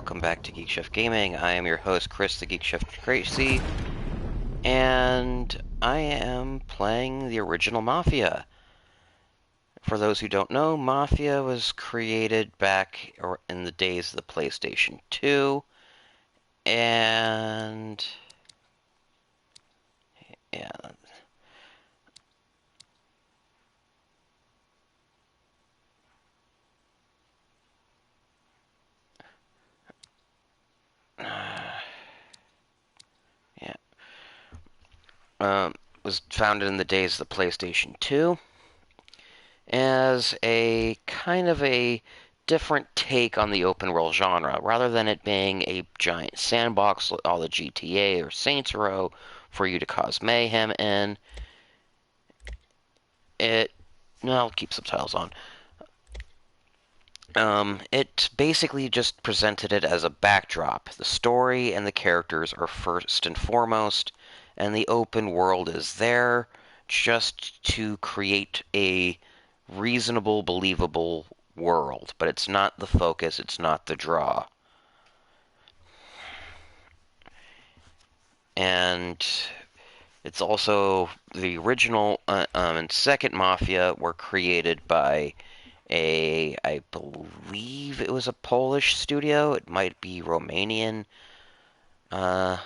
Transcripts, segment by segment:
welcome back to Geek Chef Gaming. I am your host, Chris the Geek Chef Tracy, and I am playing the original Mafia. For those who don't know, Mafia was created back in the days of the PlayStation 2, and yeah. Yeah. Was founded in the days of the PlayStation 2 as a kind of a different take on the open world genre. Rather than it being a giant sandbox, all the GTA or Saints Row for you to cause mayhem in, it. No, I'll keep subtitles on. It basically just presented it as a backdrop. The story and the characters are first and foremost, and the open world is there just to create a reasonable, believable world. But it's not the focus, it's not the draw. And it's also the original and second Mafia were created by I believe it was a Polish studio. It might be Romanian, uh,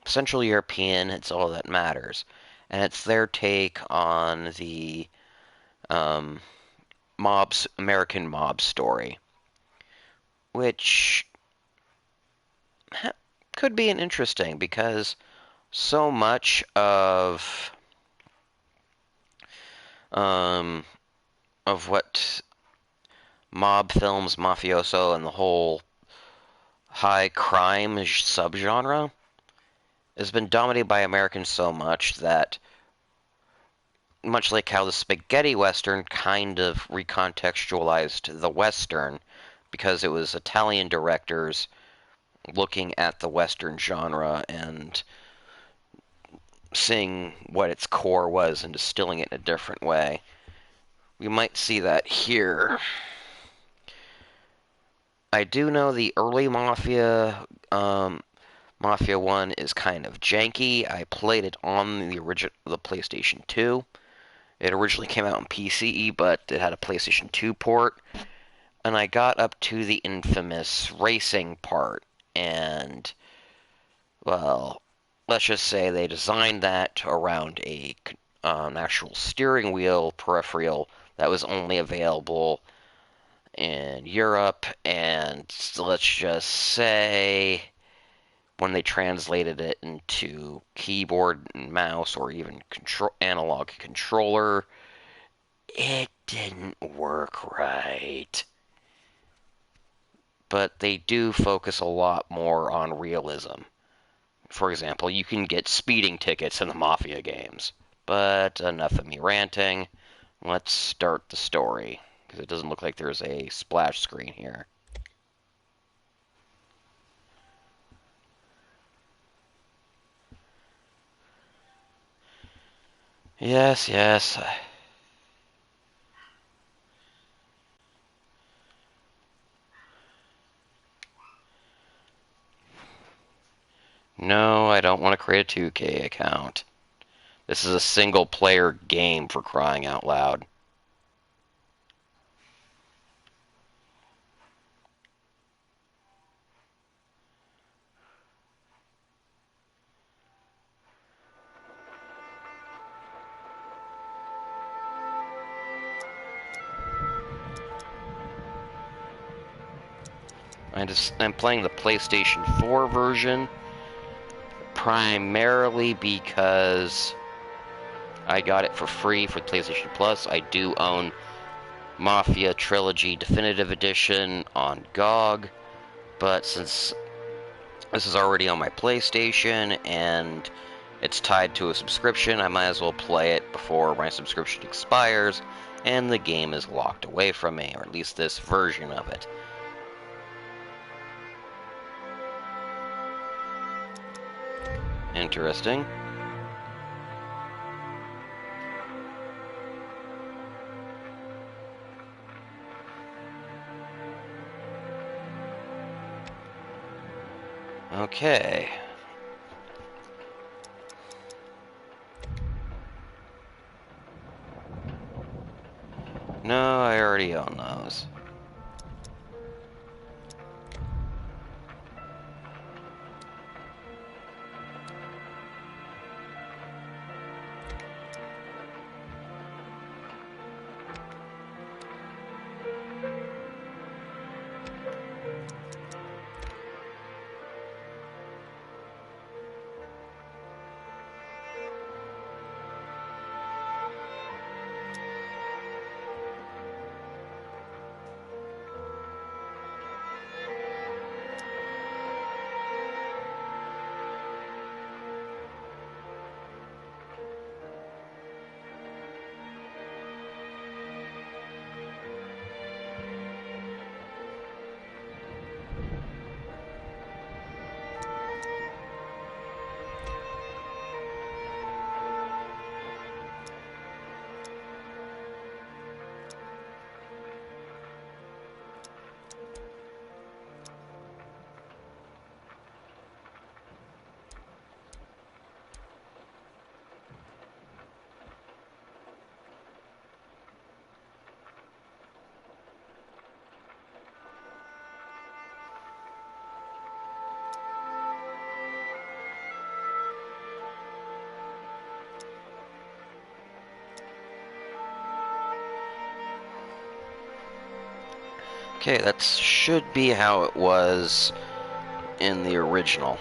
Central European. It's all that matters, and it's their take on the um, American mob story, which could be an interesting because so much um, of what mob films, mafioso, and the whole high crime subgenre has been dominated by Americans so much that, much like how the spaghetti western kind of recontextualized the western, because it was Italian directors looking at the western genre and seeing what its core was and distilling it in a different way. We might see that here. I do know the early Mafia 1 is kind of janky. I played it on the PlayStation 2. It originally came out on PC, but it had a PlayStation 2 port. And I got up to the infamous racing part, and, well, let's just say they designed that around an actual steering wheel peripheral that was only available in Europe, and let's just say when they translated it into keyboard and mouse or even analog controller, it didn't work right. But they do focus a lot more on realism. For example, you can get speeding tickets in the Mafia games. But enough of me ranting. Let's start the story, because it doesn't look like there's a splash screen here. Yes, yes. No, I don't want to create a 2K account. This is a single player game, for crying out loud. I'm playing the PlayStation 4 version primarily because I got it for free for PlayStation Plus. I do own Mafia Trilogy Definitive Edition on GOG, but since this is already on my PlayStation and it's tied to a subscription, I might as well play it before my subscription expires and the game is locked away from me, or at least this version of it. Interesting. Okay. No, I already own those. Okay, that should be how it was in the original.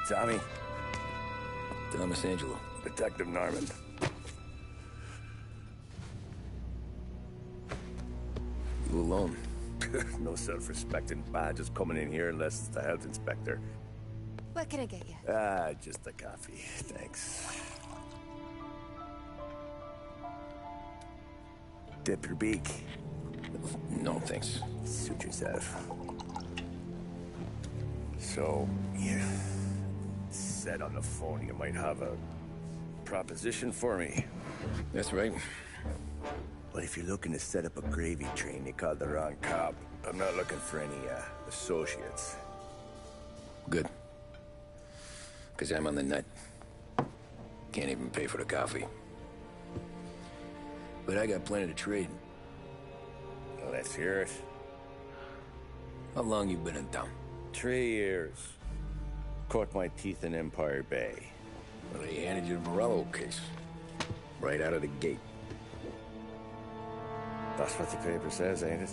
Tommy. Thomas Angelo. Detective Norman. You alone? No self-respecting badges coming in here unless it's the health inspector. What can I get you? Just a coffee. Thanks. Dip your beak. No, thanks. Suit yourself. So, you said on the phone you might have a proposition for me. That's right. But if you're looking to set up a gravy train, you called the wrong cop. I'm not looking for any, associates. Good. Because I'm on the nut. Can't even pay for the coffee. But I got plenty to trade. Let's hear it. How long you been in town? 3 years. Caught my teeth in Empire Bay. Well, they handed you the Morello case. Right out of the gate. That's what the paper says, ain't it?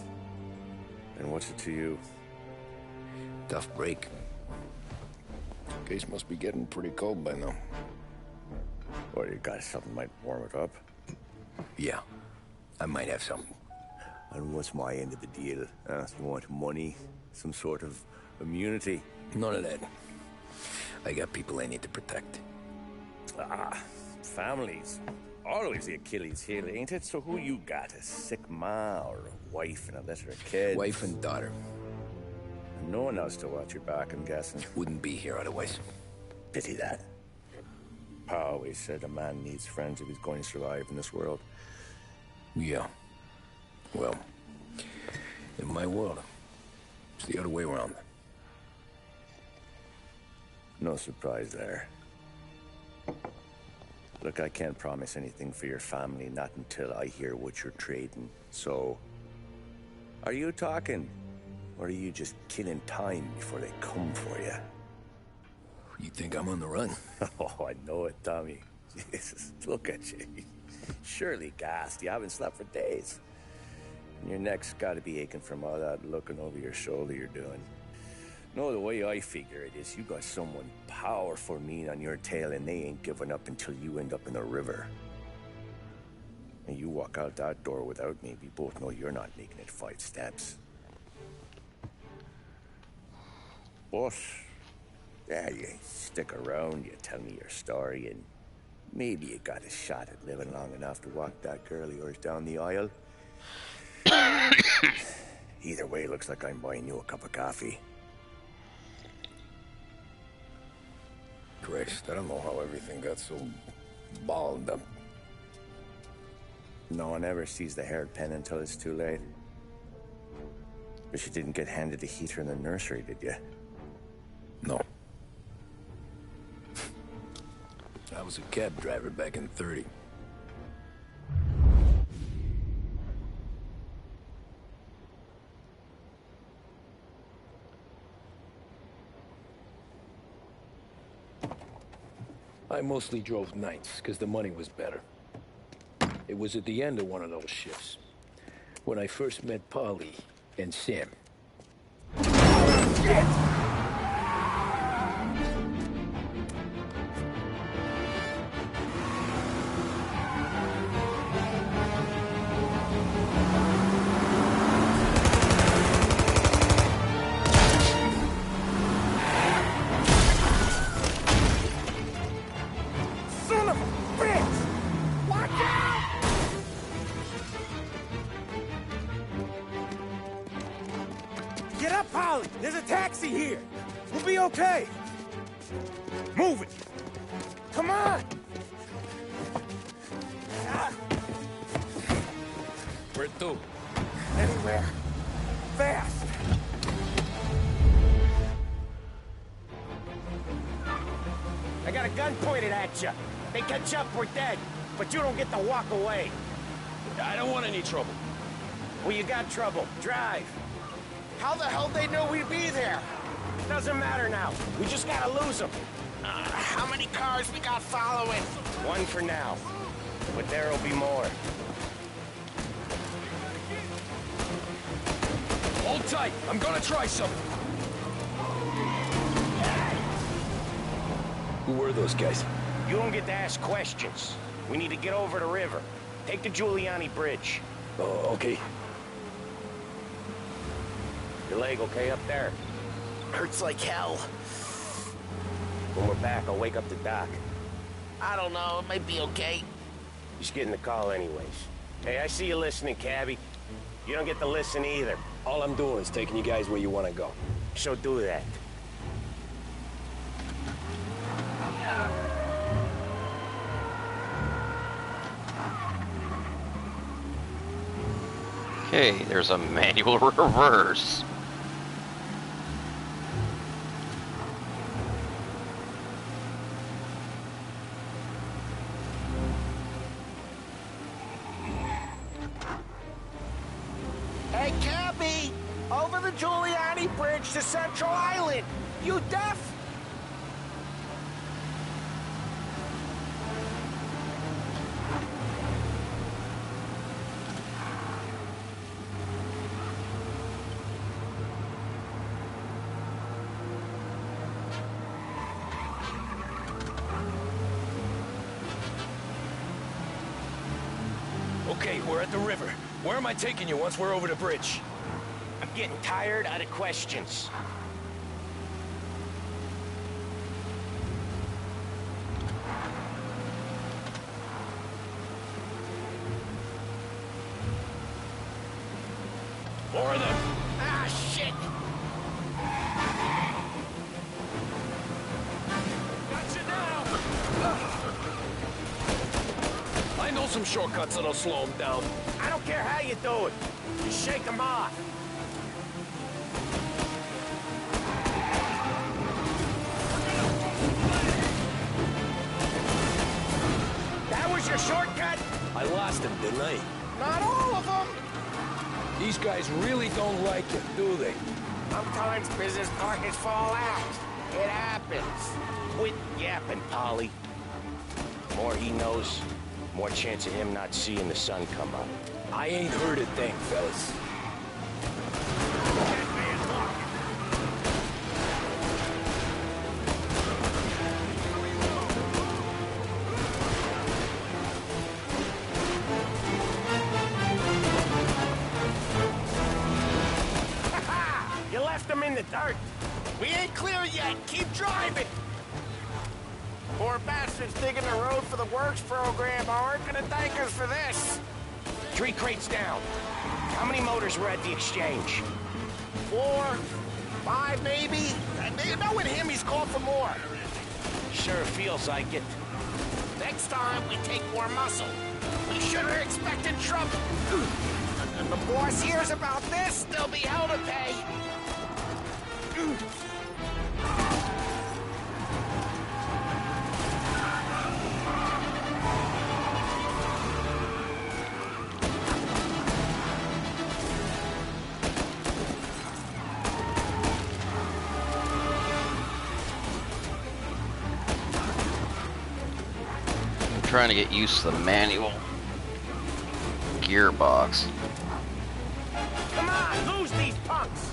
And what's it to you? Tough break. Case must be getting pretty cold by now. Or you got something might warm it up? Yeah, I might have something. And what's my end of the deal? You want money? Some sort of immunity? None of that. I got people I need to protect. Families. Always the Achilles heel, ain't it? So who you got? A sick ma or a wife and a litter of kids? Wife and daughter. And no one else to watch your back, I'm guessing. Wouldn't be here otherwise. Pity that. Pa always said a man needs friends if he's going to survive in this world. Yeah. Well, in my world, it's the other way around. No surprise there. Look, I can't promise anything for your family, not until I hear what you're trading. So, are you talking? Or are you just killing time before they come for you? You think I'm on the run? Oh, I know it, Tommy. Jesus, look at you. Surely gassed. You haven't slept for days. And your neck's got to be aching from all that looking over your shoulder you're doing. No, the way I figure it is you got someone powerful mean on your tail and they ain't giving up until you end up in the river. And you walk out that door without me, we both know you're not making it 5 steps. But, yeah, you stick around, you tell me your story, and maybe you got a shot at living long enough to walk that girl of yours down the aisle. Either way, looks like I'm buying you a cup of coffee. Christ, I don't know how everything got so balled up. No one ever sees the haired pen until it's too late. But you didn't get handed a heater in the nursery, did you? No. I was a cab driver back in '30. I mostly drove nights, because the money was better. It was at the end of one of those shifts, when I first met Polly and Sam. Shit! Get up, Polly! There's a taxi here! We'll be okay! Move it! Come on! Where to? Anywhere. Fast! I got a gun pointed at you. They catch up, we're dead. But you don't get to walk away. I don't want any trouble. Well, you got trouble. Drive. How the hell they know we'd be there? Doesn't matter now. We just gotta lose them. How many cars we got following? One for now. But there'll be more. Hold tight. I'm gonna try something. were those guys? You don't get to ask questions. We need to get over the river. Take the Giuliani Bridge. Oh, okay. Your leg okay up there? Hurts like hell. When we're back, I'll wake up the doc. I don't know, it might be okay. Just getting the call anyways. Hey, I see you listening, cabbie. You don't get to listen either. All I'm doing is taking you guys where you want to go. So do that. Okay, there's a manual reverse. Hey, Cappy! Over the Giuliani Bridge to Central Island! You deaf? Okay, we're at the river. Where am I taking you once we're over the bridge? I'm getting tired of the questions. More of them! Ah, shit! Gotcha now! I know some shortcuts that'll slow them down. I don't care how you do it. Just shake them off. That was your shortcut? I lost him, didn't I? Not all of them! These guys really don't like it, do they? Sometimes business partners fall out. It happens. Quit yapping, Polly. More he knows, more chance of him not seeing the sun come up. I ain't heard a thing, fellas. You left him in the dirt. We ain't clear yet. Keep driving. Poor bastards digging the road for the works program aren't gonna thank us for this. 3 crates down. How many motors were at the exchange? 4, 5 maybe. Knowing him, he's called for more. Sure feels like it. Next time, we take more muscle. We should have expected trouble. And the boss hears about this, there'll be hell to pay. I'm trying to get used to the manual gearbox. Come on, lose these punks!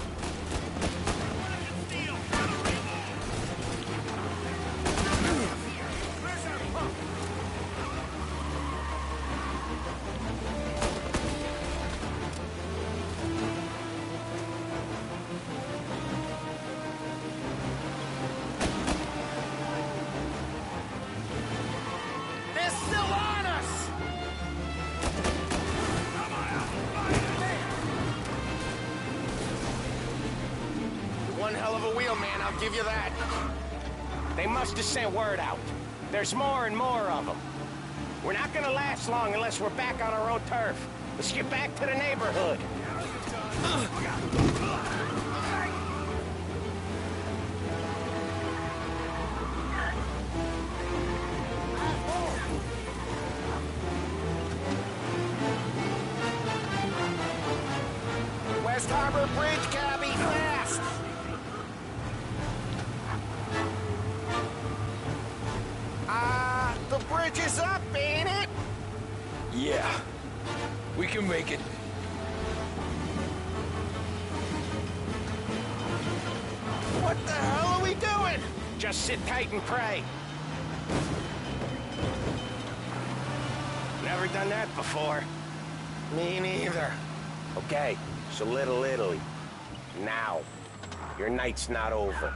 They're still on us! One hell of a wheel, man, I'll give you that. They must have sent word out. There's more and more of them. We're not gonna last long unless we're back on our own turf. Let's get back to the neighborhood. West Harbor Bridge, cabby, fast! The bridge is up, ain't it? Yeah. We can make it. What the hell are we doing? Just sit tight and pray. Never done that before. Me neither. Okay, so Little Italy. Now. Your night's not over.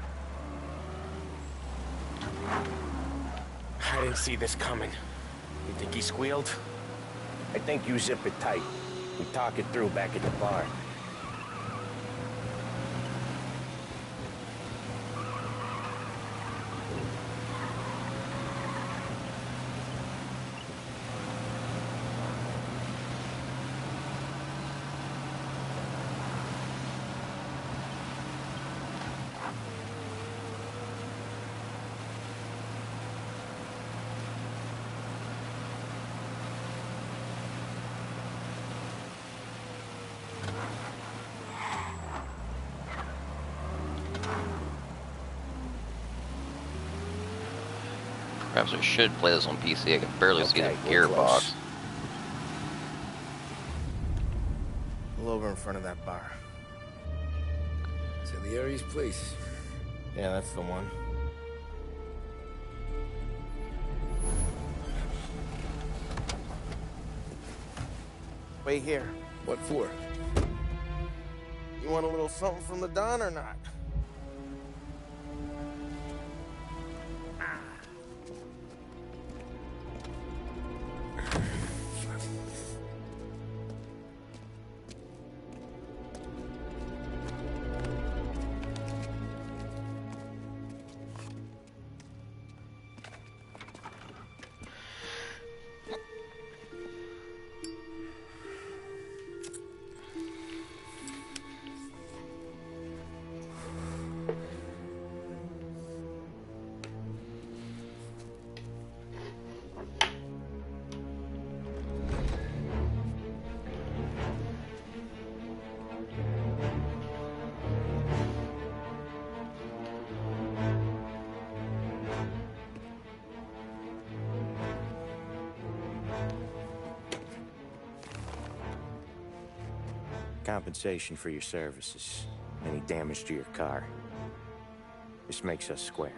I didn't see this coming. You think he squealed? I think you zip it tight. We talk it through back at the bar. Perhaps I should play this on PC. I can barely see the Okay, we're gearbox. close. Pull over in front of that bar. Salieri's place. Yeah, that's the one. Wait here. What for? You want a little something from the Don or not? Compensation for your services. Any damage to your car. This makes us square.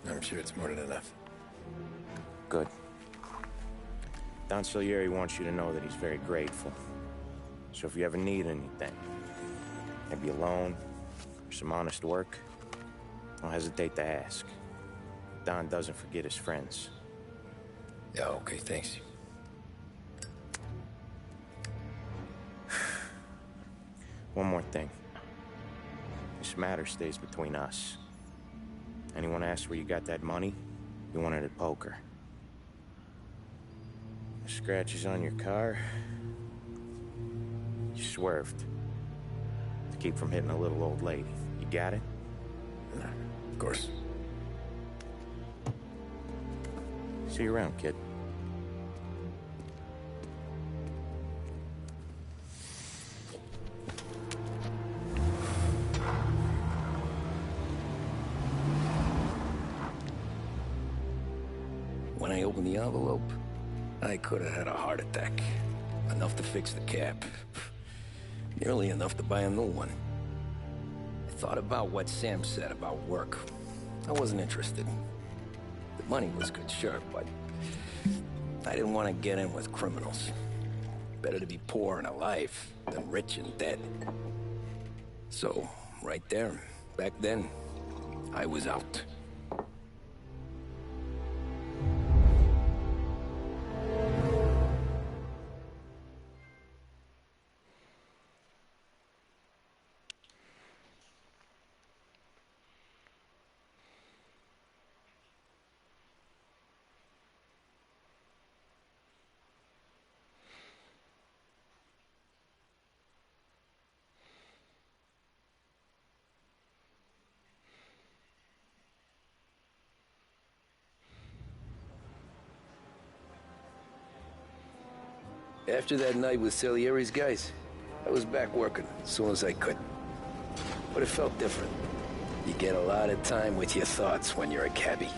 I'm sure it's more than enough. Good. Don Salieri wants you to know that he's very grateful. So if you ever need anything, maybe a loan or some honest work, don't hesitate to ask. Don doesn't forget his friends. Yeah, okay, thanks. One more thing. This matter stays between us. Anyone asks where you got that money, you want it at poker. The scratches on your car, you swerved. To keep from hitting a little old lady. You got it? Of course. See you around, kid. When I opened the envelope, I could have had a heart attack. Enough to fix the cap. Nearly enough to buy a new one. I thought about what Sam said about work. I wasn't interested. The money was good, sure, but I didn't want to get in with criminals. Better to be poor and alive than rich and dead. So, right there, back then, I was out. After that night with Salieri's guys, I was back working as soon as I could. But it felt different. You get a lot of time with your thoughts when you're a cabbie.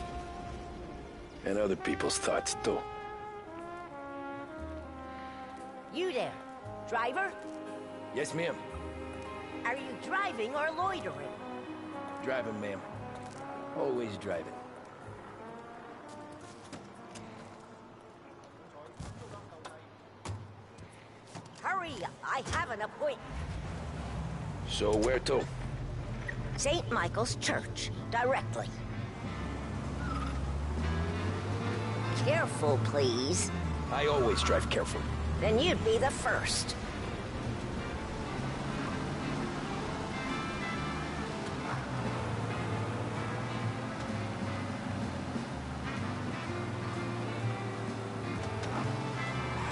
And other people's thoughts, too. You there, driver? Yes, ma'am. Are you driving or loitering? Driving, ma'am. Always driving. Hurry, I have an appointment. So where to? St. Michael's Church, directly. Careful, please. I always drive careful. Then you'd be the first.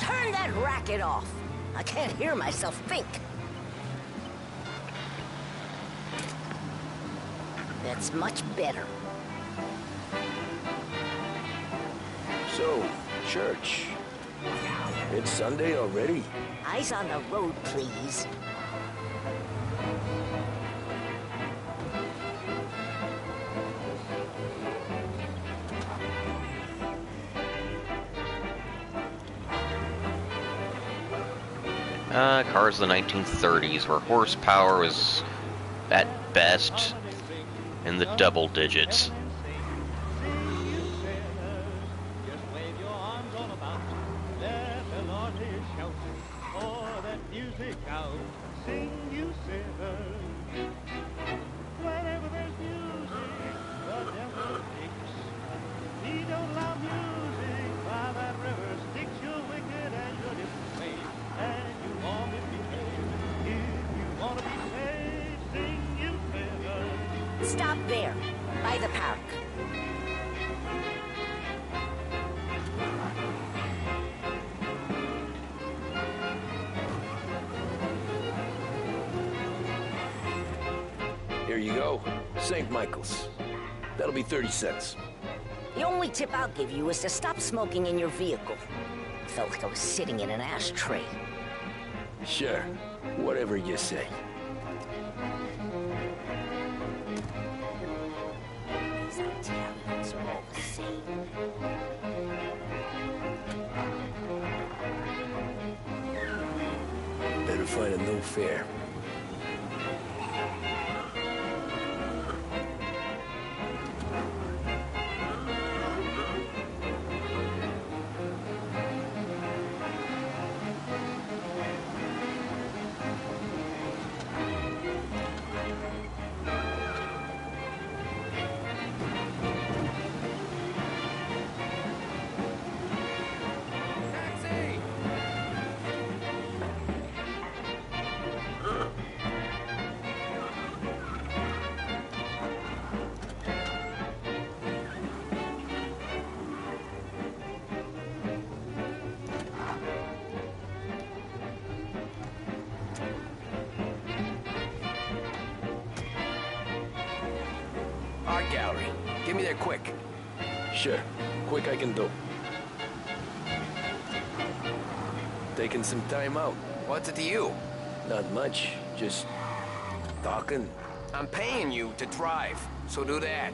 Turn that racket off. I can't hear myself think. That's much better. So, church. It's Sunday already? Eyes on the road, please. Cars of the 1930s, where horsepower was at best in the double digits. Stop there, by the park. Here you go. St. Michael's. That'll be 30 cents. The only tip I'll give you is to stop smoking in your vehicle. Felt like I was sitting in an ashtray. Sure. Whatever you say. These Italians are all the same. Better find a no fare. Art gallery. Get me there quick. Sure. Quick I can do. Taking some time out. What's it to you? Not much. Just talking. I'm paying you to drive, so do that.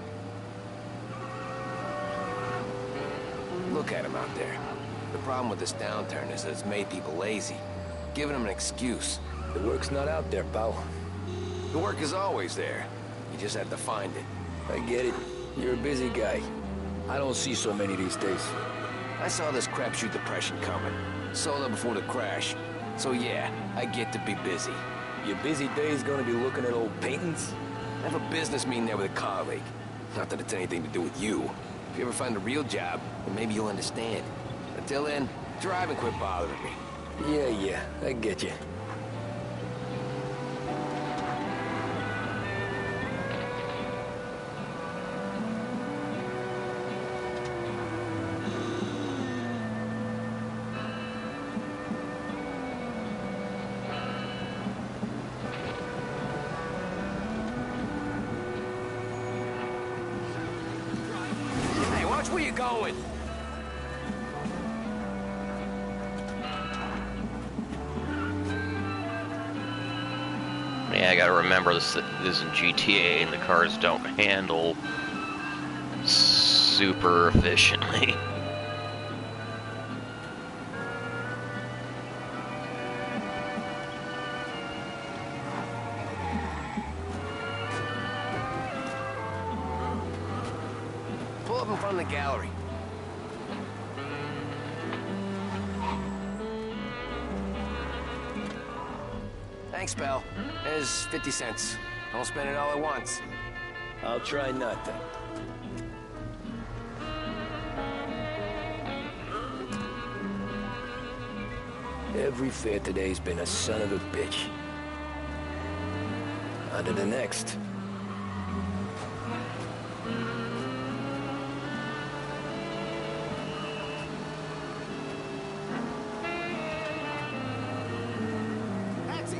Look at him out there. The problem with this downturn is that it's made people lazy, giving them an excuse. The work's not out there, pal. The work is always there. You just have to find it. I get it. You're a busy guy. I don't see so many these days. I saw this crapshoot depression coming. Sold up before the crash. So yeah, I get to be busy. Your busy day's gonna be looking at old paintings? I have a business meeting there with a colleague. Not that it's anything to do with you. If you ever find a real job, then maybe you'll understand. Until then, drive and quit bothering me. Yeah, I get you. Hey, watch where you're going. Yeah, I gotta remember this isn't GTA and the cars don't handle super efficiently. up in front of the gallery. Thanks, Bell. There's 50 cents. Don't spend it all at once. I'll try not to. Every fare today's been a son of a bitch. On to the next. Taxi!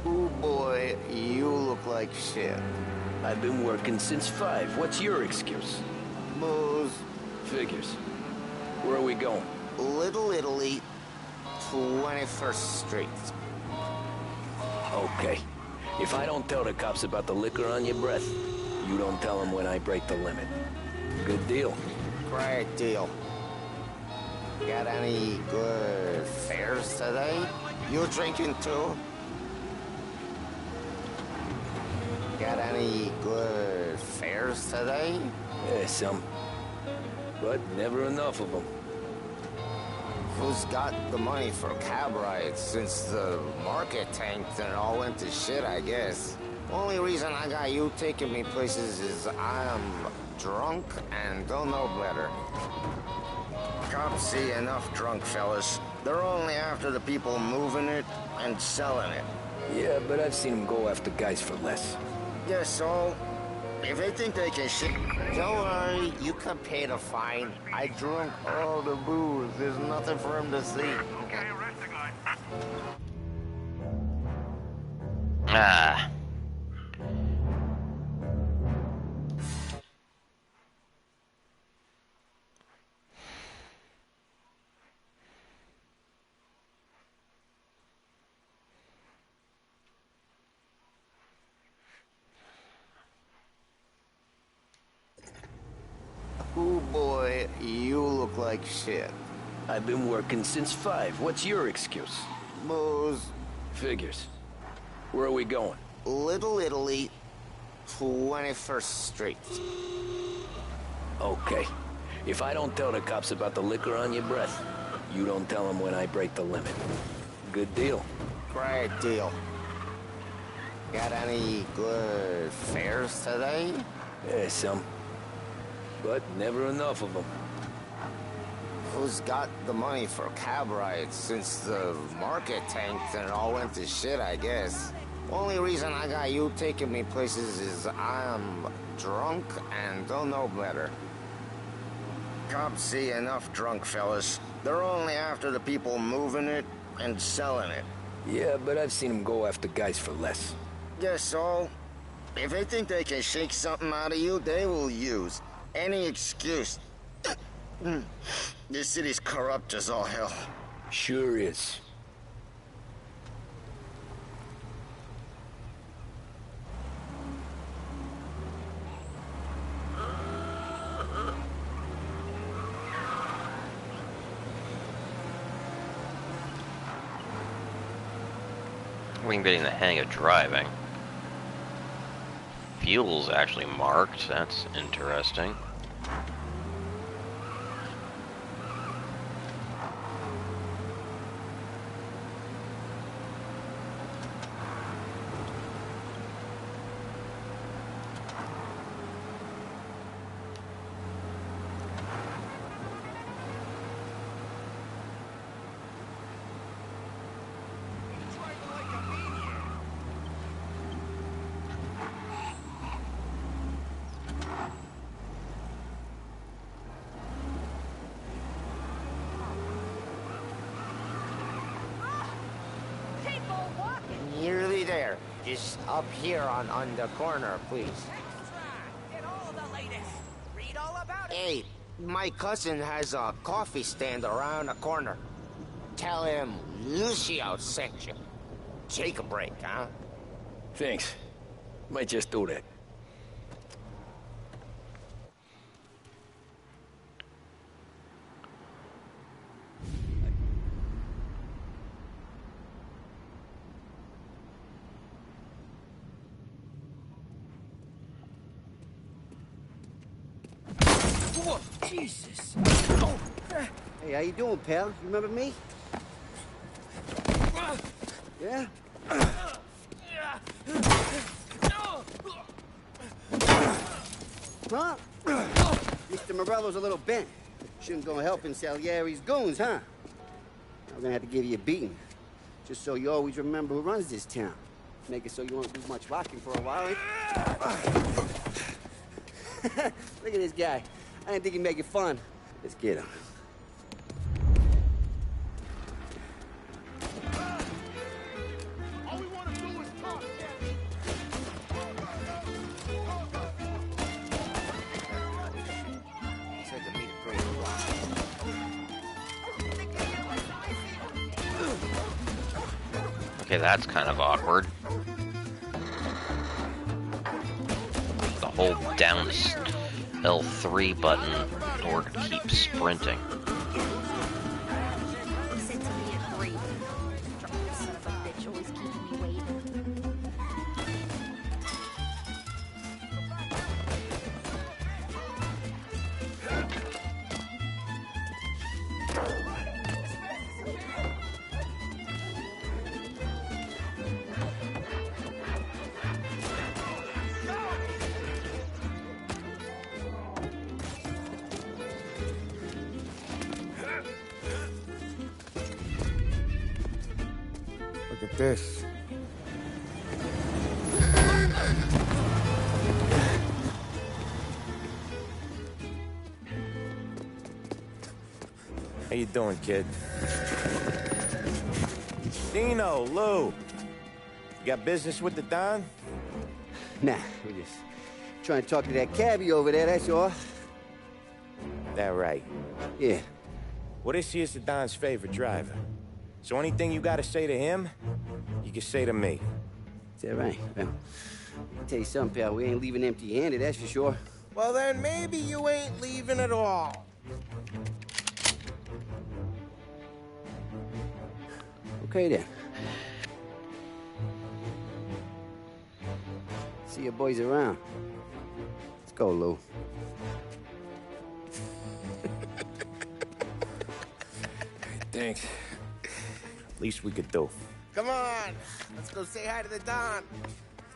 Oh boy, you look like shit. I've been working since 5. What's your excuse? Booze. Figures. Where are we going? Little Italy, 21st Street. Okay. If I don't tell the cops about the liquor on your breath, you don't tell them when I break the limit. Good deal. Great deal. Got any good fares today? You drinking too? Got any good fares today? Yeah, some. But never enough of them. Who's got the money for cab rides since the market tanked and all went to shit, I guess? Only reason I got you taking me places is I'm drunk and don't know better. Cops see enough drunk fellas. They're only after the people moving it and selling it. Yeah, but I've seen them go after guys for less. Yeah, so if they think they can shit, don't worry, you can pay the fine. I drunk all the booze. There's nothing for him to see. Okay, arrest the guy. Ah. Oh boy, you look like shit. I've been working since 5. What's your excuse? Booze. Figures. Where are we going? Little Italy, 21st Street. Okay. If I don't tell the cops about the liquor on your breath, you don't tell them when I break the limit. Good deal. Great deal. Got any good fares today? Yeah, some. But never enough of them. Who's got the money for cab rides since the market tanked and all went to shit, I guess? Only reason I got you taking me places is I'm drunk and don't know better. Cops see enough drunk fellas. They're only after the people moving it and selling it. Yeah, but I've seen them go after guys for less. Guess so. If they think they can shake something out of you, they will use any excuse. This city's corrupt as all hell. Sure is. I'm getting the hang of driving. Fuel's actually marked. That's interesting. Nearly there. Just up here on the corner, please. Get all the latest. Read all about it. Hey, my cousin has a coffee stand around the corner. Tell him Lucio sent you. Take a break, huh? Thanks. Might just do that. Whoa, Jesus. Hey, how you doing, pal? You remember me? Yeah? Huh? Mr. Morello's a little bent. Shouldn't go helping Salieri's goons, huh? I'm gonna have to give you a beating. Just so you always remember who runs this town. Make it so you won't do much rocking for a while. Look at this guy. I didn't think he'd make it fun. Let's get him. All we want to do is talk, Said to meet a great rock. Okay, that's kind of awkward. The hold down L3 button in order to keep sprinting. He said to me at 3. Son of a bitch, always keeping me waiting. Look at this. How you doing, kid? Dino, Lou. You got business with the Don? Nah, we're just trying to talk to that cabbie over there, that's all. That right. Yeah. Well, this here's the Don's favorite driver. So anything you gotta say to him, you can say to me. Is that right? Well, I'll tell you something, pal. We ain't leaving empty-handed, that's for sure. Well, then maybe you ain't leaving at all. Okay, then. See your boys around. Let's go, Lou. Thanks. Least we could do. Come on, let's go say hi to the Don.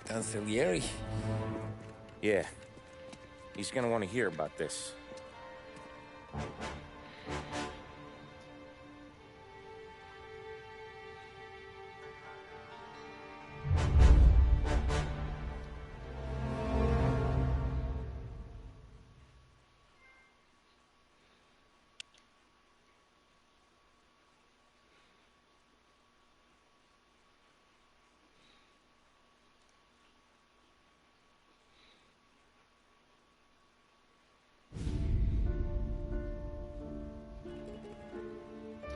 Don Salieri? Yeah. He's gonna want to hear about this.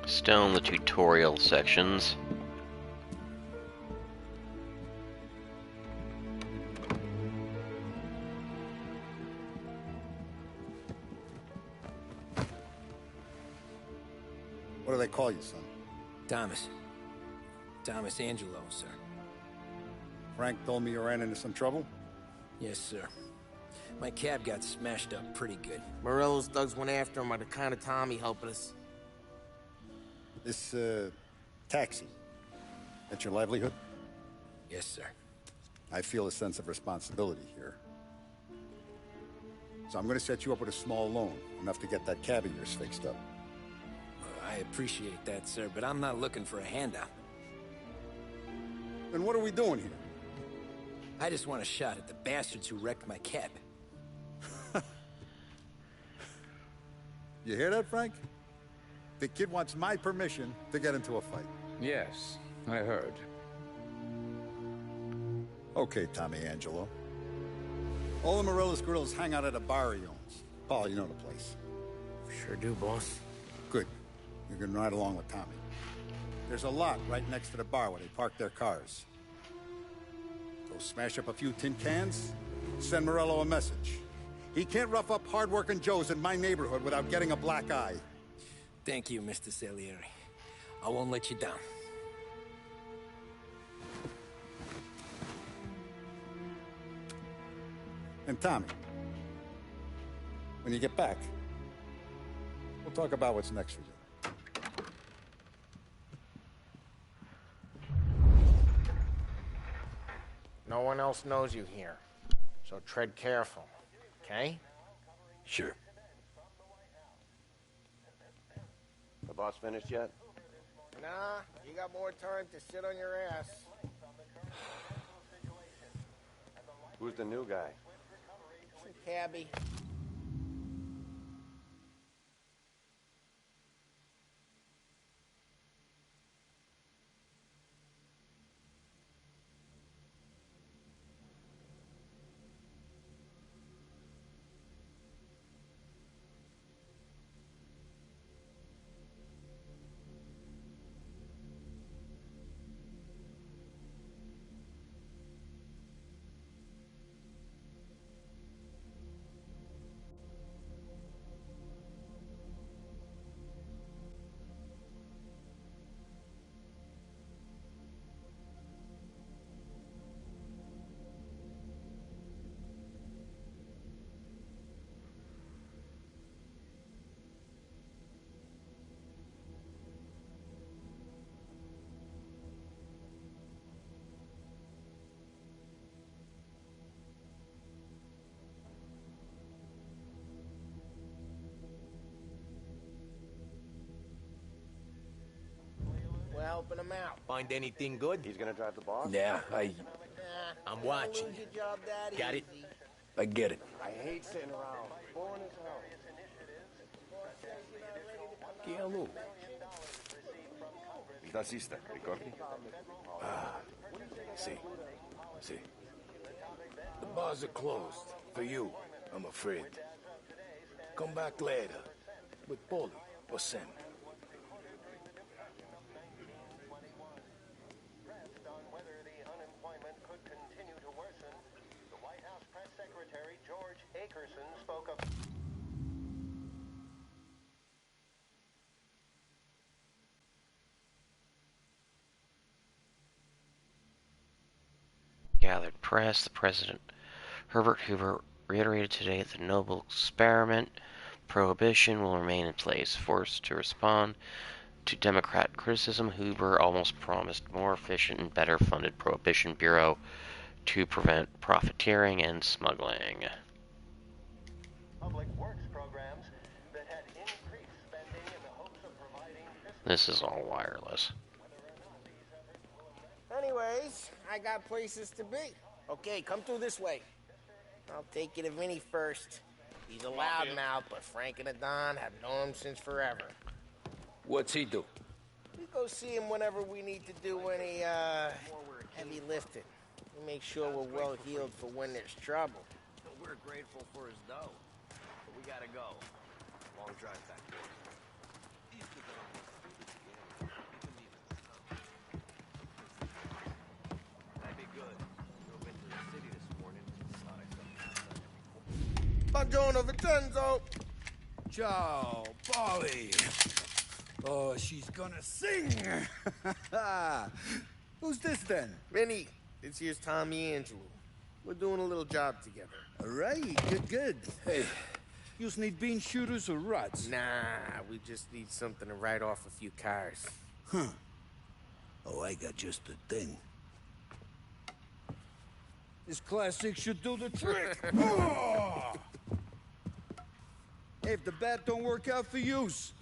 Still in the tutorial sections. What do they call you, son? Thomas. Thomas Angelo, sir. Frank told me you ran into some trouble? Yes, sir. My cab got smashed up pretty good. Morello's thugs went after him on account of Tommy helping us. This, taxi. That's your livelihood? Yes, sir. I feel a sense of responsibility here. So I'm gonna set you up with a small loan, enough to get that cab of yours fixed up. I appreciate that, sir, but I'm not looking for a handout. Then what are we doing here? I just want a shot at the bastards who wrecked my cab. You hear that, Frank? The kid wants my permission to get into a fight. Yes, I heard. Okay, Tommy Angelo. All the Morello's girls hang out at a bar he owns. Paul, you know the place. Sure do, boss. Good. You can ride along with Tommy. There's a lot right next to the bar where they park their cars. Go smash up a few tin cans, send Morello a message. He can't rough up hard-working Joes in my neighborhood without getting a black eye. Thank you, Mr. Salieri. I won't let you down. And Tommy, when you get back, talk about what's next for you. No one else knows you here, so tread careful, okay? Sure. The boss finished yet? Nah, you got more time to sit on your ass. Who's the new guy? Some cabbie. We're helping him out. Find anything good? He's gonna drive the boss? Yeah, Nah, I'm you watching. don't lose your job that Got it? easy. I get it. I hate sitting around. Boring as hell. Hello. Taxista, ricordi? See. See. The bars are closed. For you, I'm afraid. Come back later. With Polly or Sam. Gathered press. The president, Herbert Hoover, reiterated today that the noble experiment prohibition will remain in place. Forced to respond to Democrat criticism, Hoover almost promised more efficient and better funded Prohibition Bureau to prevent profiteering and smuggling. Public works programs that had increased spending in the hopes of providing. This is all wireless. Anyways, I got places to be. Okay, come through this way. I'll take you to Vinny first. He's a loudmouth, but Frank and the Don have known him since forever. What's he do? We go see him whenever we need to do any, heavy lifting. We make sure we're well heeled for when there's trouble. We're grateful for his dough. But we gotta go. Long drive back there. That'd be good. Drove into the city this morning. Thought I saw Buongiorno, Vincenzo! Ciao, Polly. Oh, she's gonna sing. Who's this then? Vinny, this here's Tommy Angelo. We're doing a little job together. All right, good. Hey, you need bean shooters or rods? Nah, we just need something to write off a few cars. Huh. Oh, I got just the thing. This classic should do the trick. Oh! Hey, if the bat don't work out for use,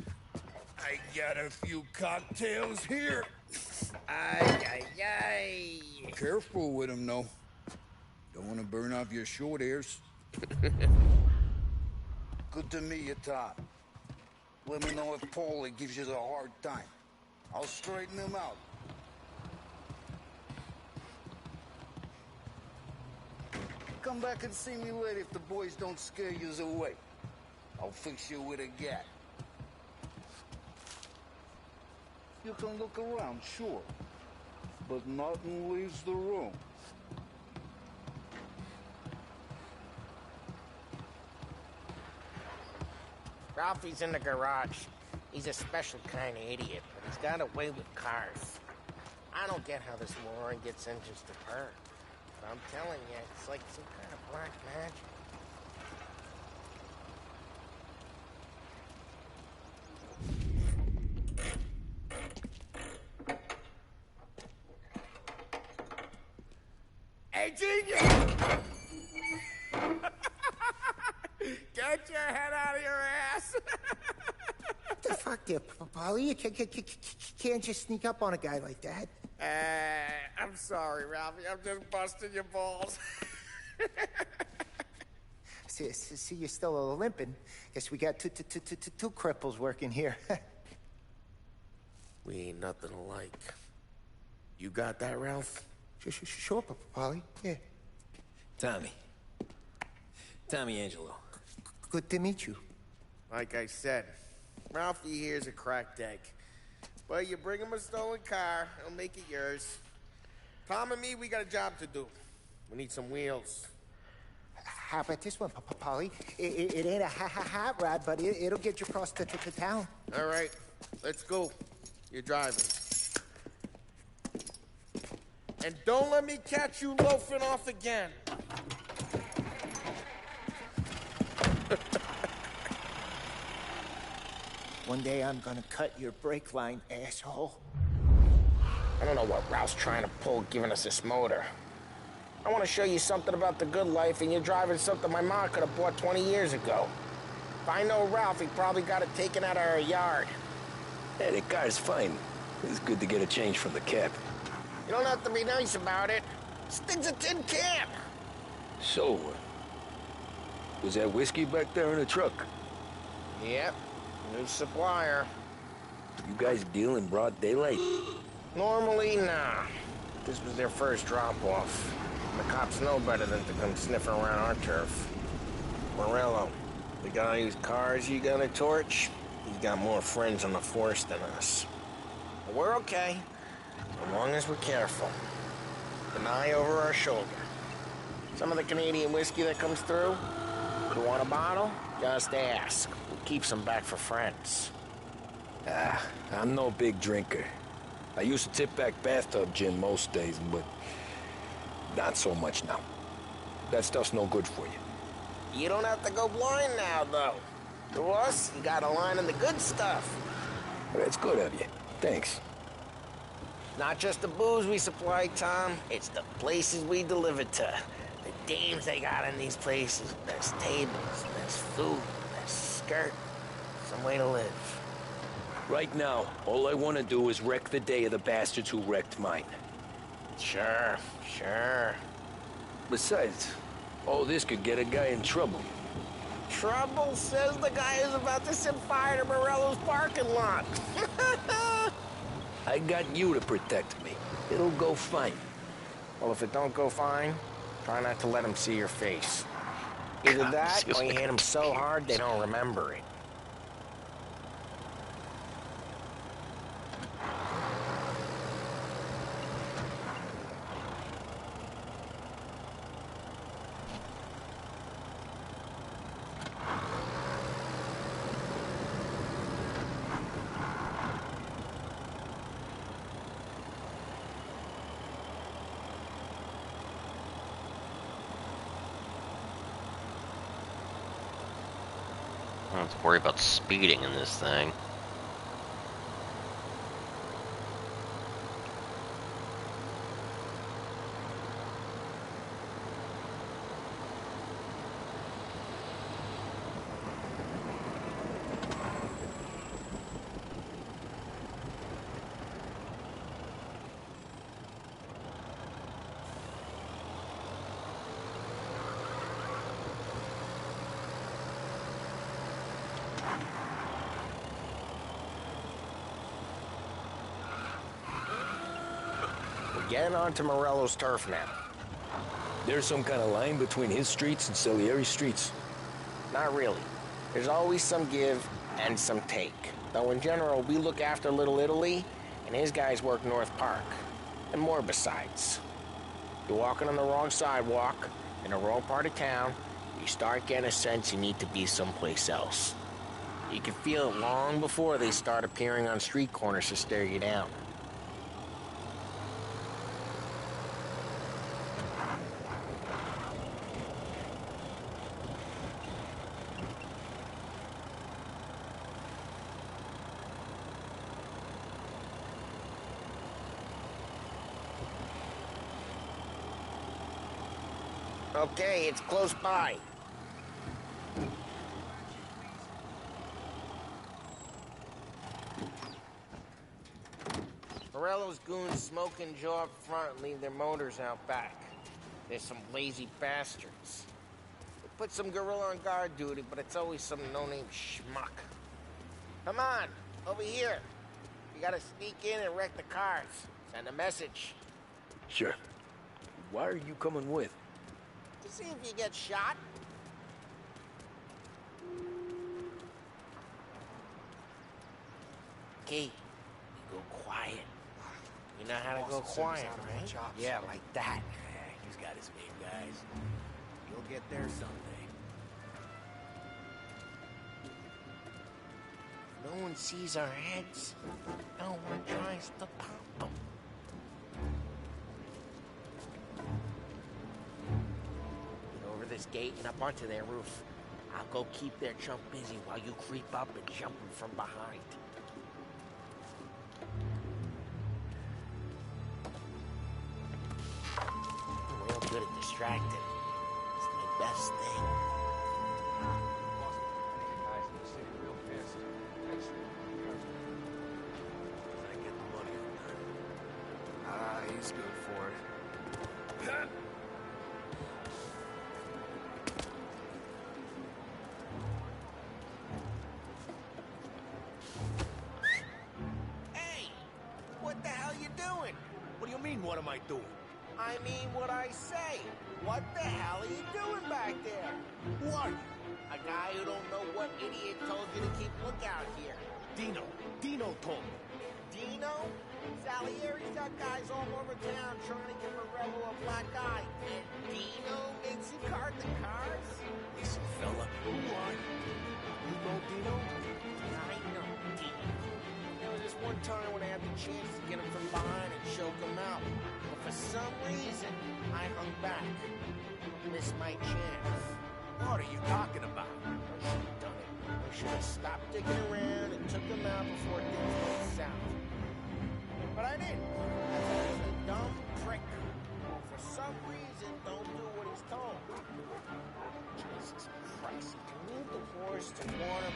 I got a few cocktails here. Ay. Careful with them, though. Don't want to burn off your short hairs. Good to meet you, Tom. Let me know if Paulie gives you the hard time. I'll straighten him out. Come back and see me later if the boys don't scare you away. I'll fix you with a gat. You can look around, sure. But nothing leaves the room. Ralphie's in the garage. He's a special kind of idiot, but he's got a way with cars. I don't get how this moron gets engines to purr. But I'm telling you, it's like some kind of black magic. genius! Get your head out of your ass! What the fuck there, Polly? You can't just sneak up on a guy like that. I'm sorry, Ralphie. I'm just busting your balls. See, you're still limping. Guess we got two cripples working here. We ain't nothing alike. You got that, Ralph? Sure, Polly. Yeah. Tommy Angelo. Good to meet you. Like I said, Ralphie here's a cracked egg. But you bring him a stolen car, he'll make it yours. Tom and me, we got a job to do. We need some wheels. How about this one, Polly? It ain't a hot rod, but it'll get you across to town. All right, let's go. You're driving. And don't let me catch you loafing off again. One day I'm gonna cut your brake line, asshole. I don't know what Ralph's trying to pull giving us this motor. I want to show you something about the good life, and you're driving something my mom could have bought 20 years ago. If I know Ralph, he probably got it taken out of our yard. Yeah, the car's fine. It's good to get a change from the cap. You don't have to be nice about it. This thing's a tin can. So, was that whiskey back there in the truck? Yep, new supplier. You guys deal in broad daylight? Normally, nah. This was their first drop-off. The cops know better than to come sniffing around our turf. Morello, the guy whose cars you gonna torch, he's got more friends on the force than us. But we're okay, as long as we're careful. An eye over our shoulder. Some of the Canadian whiskey that comes through, you want a bottle? Just ask. We'll keep some back for friends. I'm no big drinker. I used to tip back bathtub gin most days, but not so much now. That stuff's no good for you. You don't have to go blind now, though. To us, you got a line in the good stuff. That's good of you. Thanks. Not just the booze we supply, Tom. It's the places we deliver to. The dames they got in these places. There's tables, there's food, there's skirt. Some way to live. Right now, all I want to do is wreck the day of the bastards who wrecked mine. Sure. Besides, all this could get a guy in trouble. Trouble, says the guy who's about to set fire to Morello's parking lot. I got you to protect me. It'll go fine. Well, if it don't go fine, try not to let him see your face. Either that, or you hit him so hard they don't remember it. I don't have to worry about speeding in this thing. Get onto Morello's turf now. There's some kind of line between his streets and Salieri's streets. Not really. There's always some give and some take. Though in general, we look after Little Italy, and his guys work North Park. And more besides. You're walking on the wrong sidewalk, in the wrong part of town, you start getting a sense you need to be someplace else. You can feel it long before they start appearing on street corners to stare you down. Okay, it's close by. Morello's goons smoke and jaw up front and leave their motors out back. They're some lazy bastards. They put some gorilla on guard duty, but it's always some no-name schmuck. Come on, over here. You gotta sneak in and wreck the cars. Send a message. Sure. Why are you coming with? To see if you get shot. Okay, you go quiet. You know how to go quiet, right? Yeah, like that. He's got his game, guys. You'll get there someday. No one sees our heads. No one tries to pop them. Get over this gate and up onto their roof. I'll go keep their chump busy while you creep up and jump him from behind. I'm real good at distracting. It's my best thing. He's good for it. Hey! What the hell you doing? What do you mean, what am I doing? I mean what I say. What the hell are you doing back there? Who are you? A guy who don't know what idiot told you to keep lookout here. Dino. Dino told me. Dino? Salieri's got guys all over town trying to give Morello a black eye. And Dino makes you card the cars? Listen, fella, who are you? You know Dino? I know Dino. There was this one time when I had the chance to get him from behind and choke him out. But for some reason, I hung back. Missed my chance. What are you talking about? I should have done it. I should have stopped digging around and took him out before things went south. But I didn't. He's a dumb prick. For some reason, don't do what he's told. Jesus Christ. Can you leave the horse to water?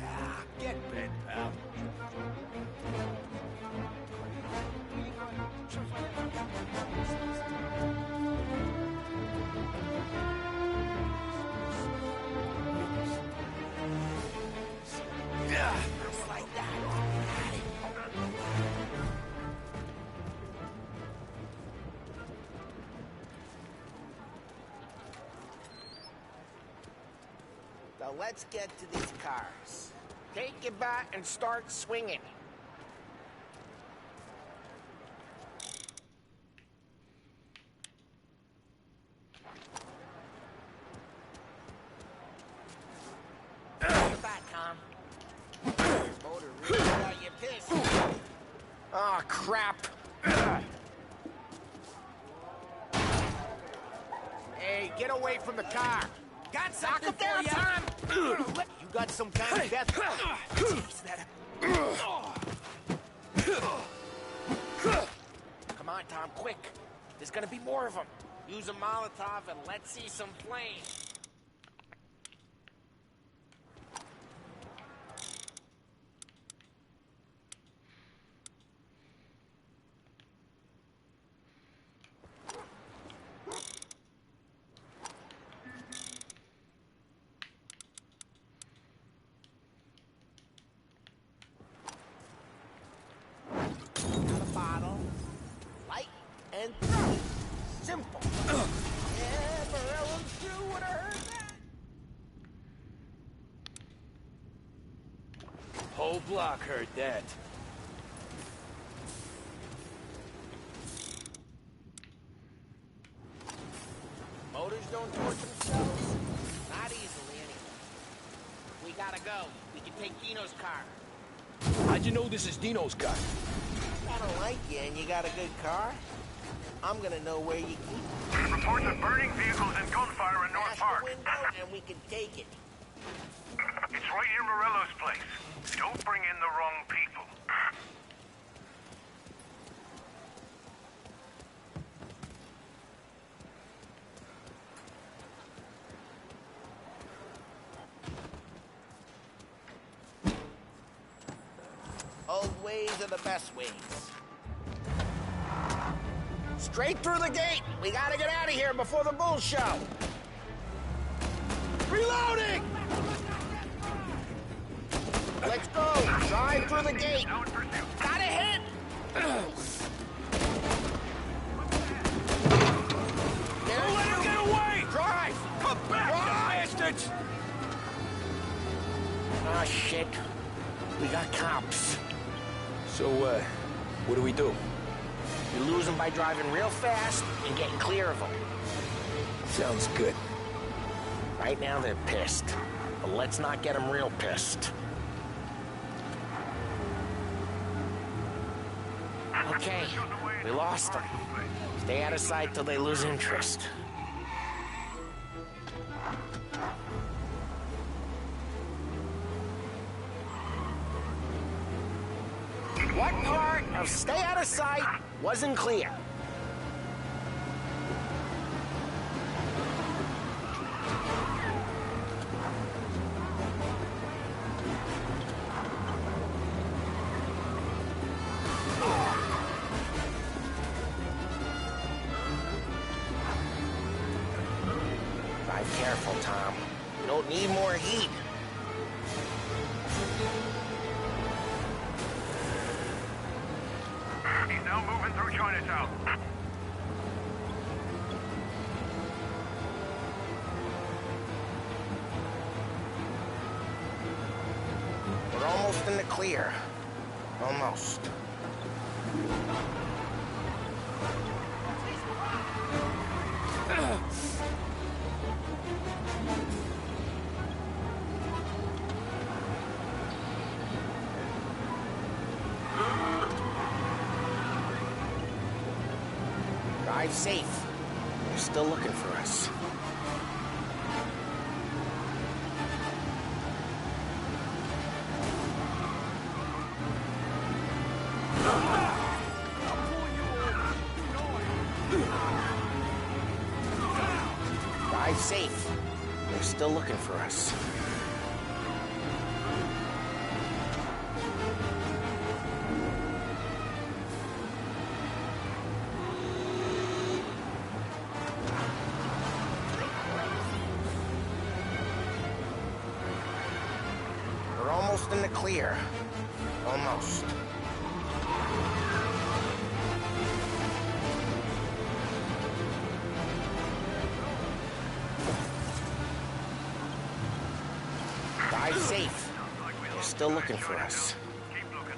Ah, get bent, pal. Just like that. Got it. Now let's get to these cars. Take your bat and start swinging. Take your bat, Tom. Motor really got you pissed. Oh, crap. Hey, get away from the car. Got something Knock him down, Tom. You got some kind of death. Jeez, that... Come on, Tom, quick. There's gonna be more of them. Use a Molotov and let's see some flames. Got a bottle. Light and throw. Simple. Yeah, Morello's crew would have heard that. Whole block heard that. Motors don't torch themselves? Not easily, anyway. We gotta go. We can take Dino's car. How'd you know this is Dino's car? I don't like you and you got a good car. I'm gonna know where you keep it. Reports of burning vehicles and gunfire in North Smash Park. the window and we can take it. It's right near Morello's place. Don't bring in the wrong people. ways are the best ways. Straight through the gate! We gotta get out of here before the bulls show! Reloading! Let's go! Drive through the gate! Gotta hit! Don't let him get away! Drive! Come back, Drive! you bastards! Ah, shit. We got cops. So, what do we do? You lose them by driving real fast and getting clear of them. Sounds good. Right now they're pissed, but let's not get them real pissed. Okay, we lost them. Stay out of sight till they lose interest. What part of stay out of sight wasn't clear? Drive careful, Tom. You don't need more heat. He's now moving through Chinatown. We're almost in the clear. Almost. Drive safe. They're still looking for us. Drive safe. They're still looking for us. We're almost in the clear. Almost. Drive safe. They're still looking for us. Keep looking.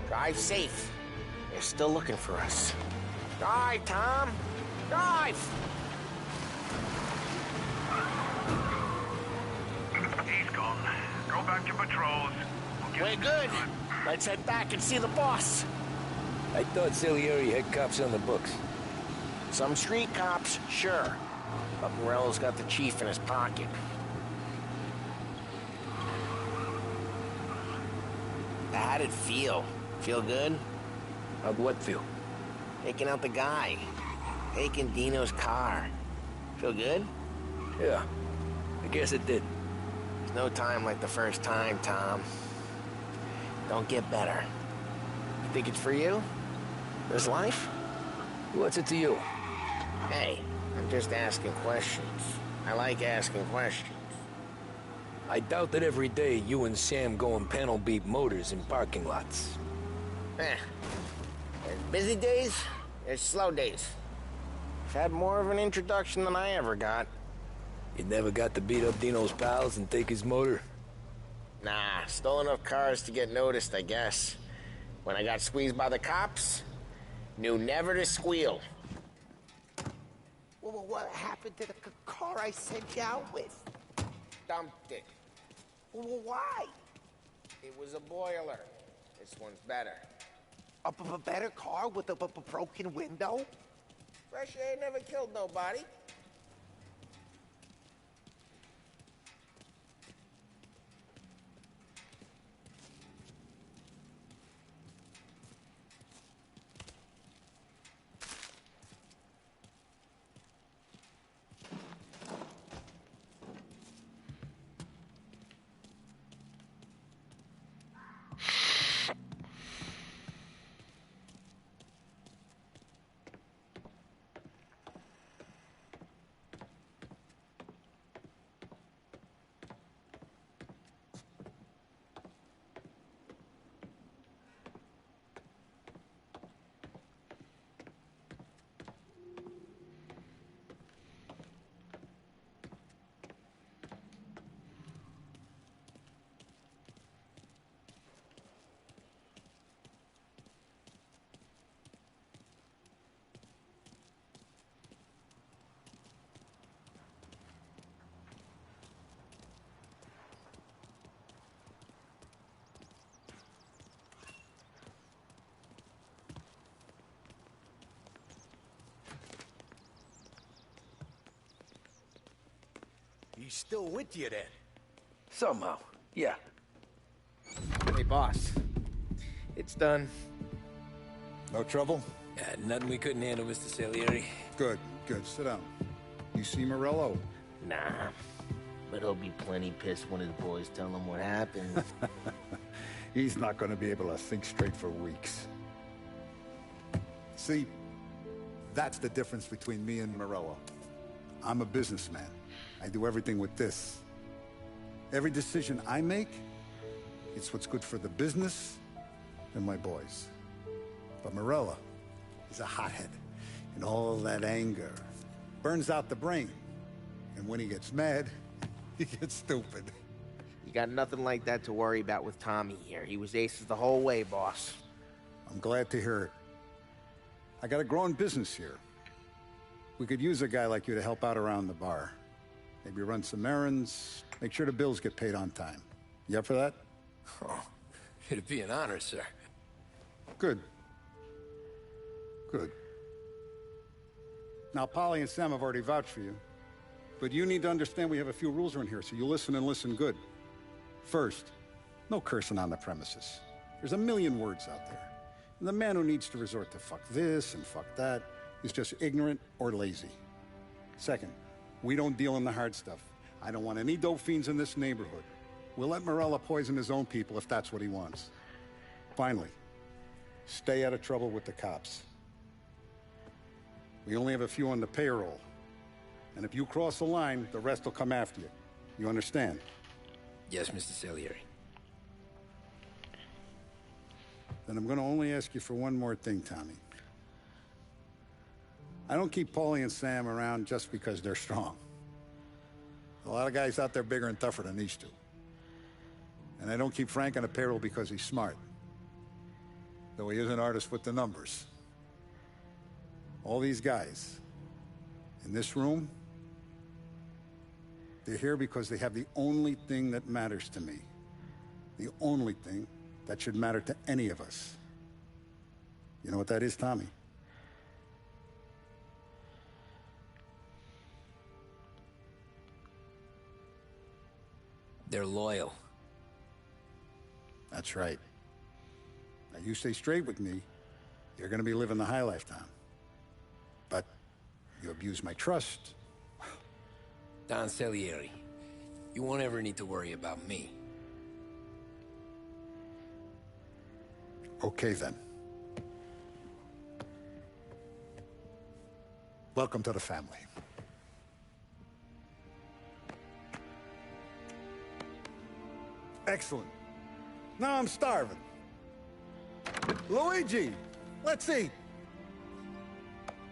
Drive safe. They're still looking for us. Drive, Tom. Drive! He's gone. Go back to patrols. We'll get We're you good. this time. Let's head back and see the boss. I thought Salieri had cops on the books. Some street cops, sure. But Morello's got the chief in his pocket. How'd it feel? Feel good? How'd what feel? Taking out the guy. Taking Dino's car. Feel good? Yeah, I guess it did. There's no time like the first time, Tom. Don't get better. You think it's for you? This life? What's it to you? Hey, I'm just asking questions. I like asking questions. I doubt that every day you and Sam go and panel beat motors in parking lots. There's busy days, there's slow days. I've had more of an introduction than I ever got. You never got to beat up Dino's pals and take his motor? Nah, stole enough cars to get noticed, I guess. When I got squeezed by the cops, knew never to squeal. Well, what happened to the car I sent you out with? Dumped it. Well, why? It was a boiler. This one's better. A better car with a broken window? Fresh air never killed nobody. he's still with you then. Somehow, yeah. Hey, boss. It's done. No trouble? Yeah, nothing we couldn't handle, Mr. Salieri. Good, good. Sit down. You see Morello? Nah. But he'll be plenty pissed when his boys tell him what happened. He's not going to be able to think straight for weeks. See, that's the difference between me and Morello. I'm a businessman. I do everything with this. Every decision I make, it's what's good for the business and my boys. But Morello is a hothead, and all that anger burns out the brain. And when he gets mad, he gets stupid. You got nothing like that to worry about with Tommy here. He was aces the whole way, boss. I'm glad to hear it. I got a growing business here. We could use a guy like you to help out around the bar. Maybe run some errands, make sure the bills get paid on time. You up for that? Oh, it'd be an honor, sir. Good. Good. Now, Polly and Sam have already vouched for you. But you need to understand we have a few rules around here, so you listen and listen good. First, no cursing on the premises. There's a million words out there. And the man who needs to resort to fuck this and fuck that is just ignorant or lazy. Second, we don't deal in the hard stuff. I don't want any dope fiends in this neighborhood. We'll let Morello poison his own people if that's what he wants. Finally, stay out of trouble with the cops. We only have a few on the payroll. And if you cross the line, the rest will come after you. You understand? Yes, Mr. Salieri. Then I'm going to only ask you for one more thing, Tommy. I don't keep Paulie and Sam around just because they're strong. A lot of guys out there bigger and tougher than these two. And I don't keep Frank on the payroll because he's smart. Though he is an artist with the numbers. All these guys in this room, they're here because they have the only thing that matters to me. The only thing that should matter to any of us. You know what that is, Tommy? They're loyal. That's right. Now, you stay straight with me, you're gonna be living the high life, Tom. But you abuse my trust. Don Salieri, you won't ever need to worry about me. Okay, then. Welcome to the family. Excellent. Now I'm starving. Luigi, let's eat.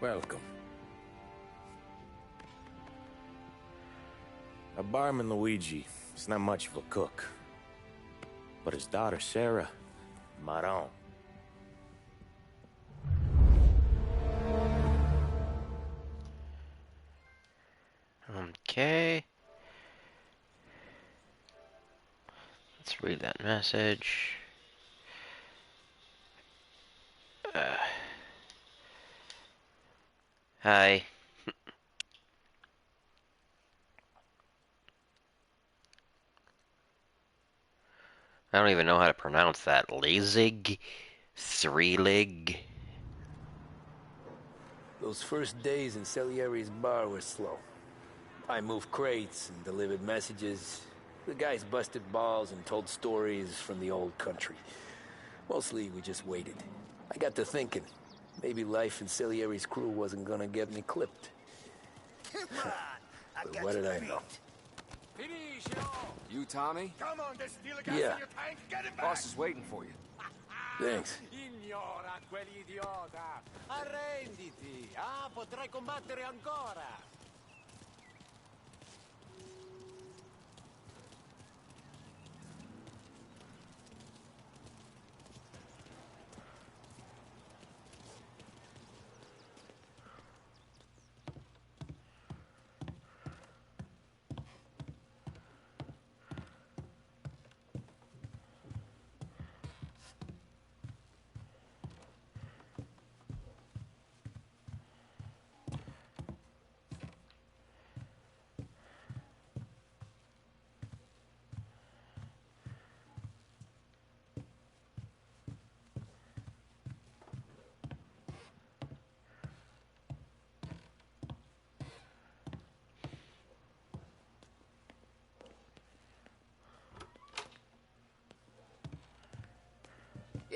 Welcome. A barman Luigi is not much of a cook. But his daughter Sarah, Maron. Okay. Let's read that message. Hi. I don't even know how to pronounce that. Lazig? Three-leg? Those first days in Salieri's bar were slow. I moved crates and delivered messages. The guys busted balls and told stories from the old country. Mostly, we just waited. I got to thinking, maybe life in Salieri's crew wasn't gonna get me clipped. Come on! But what did I know? You, Tommy? Come on, there's steel gas Yeah. in your tank. Get it back! Boss is waiting for you. Thanks. Ignora quell'idiota! Arrenditi! Ah, potrai combattere ancora!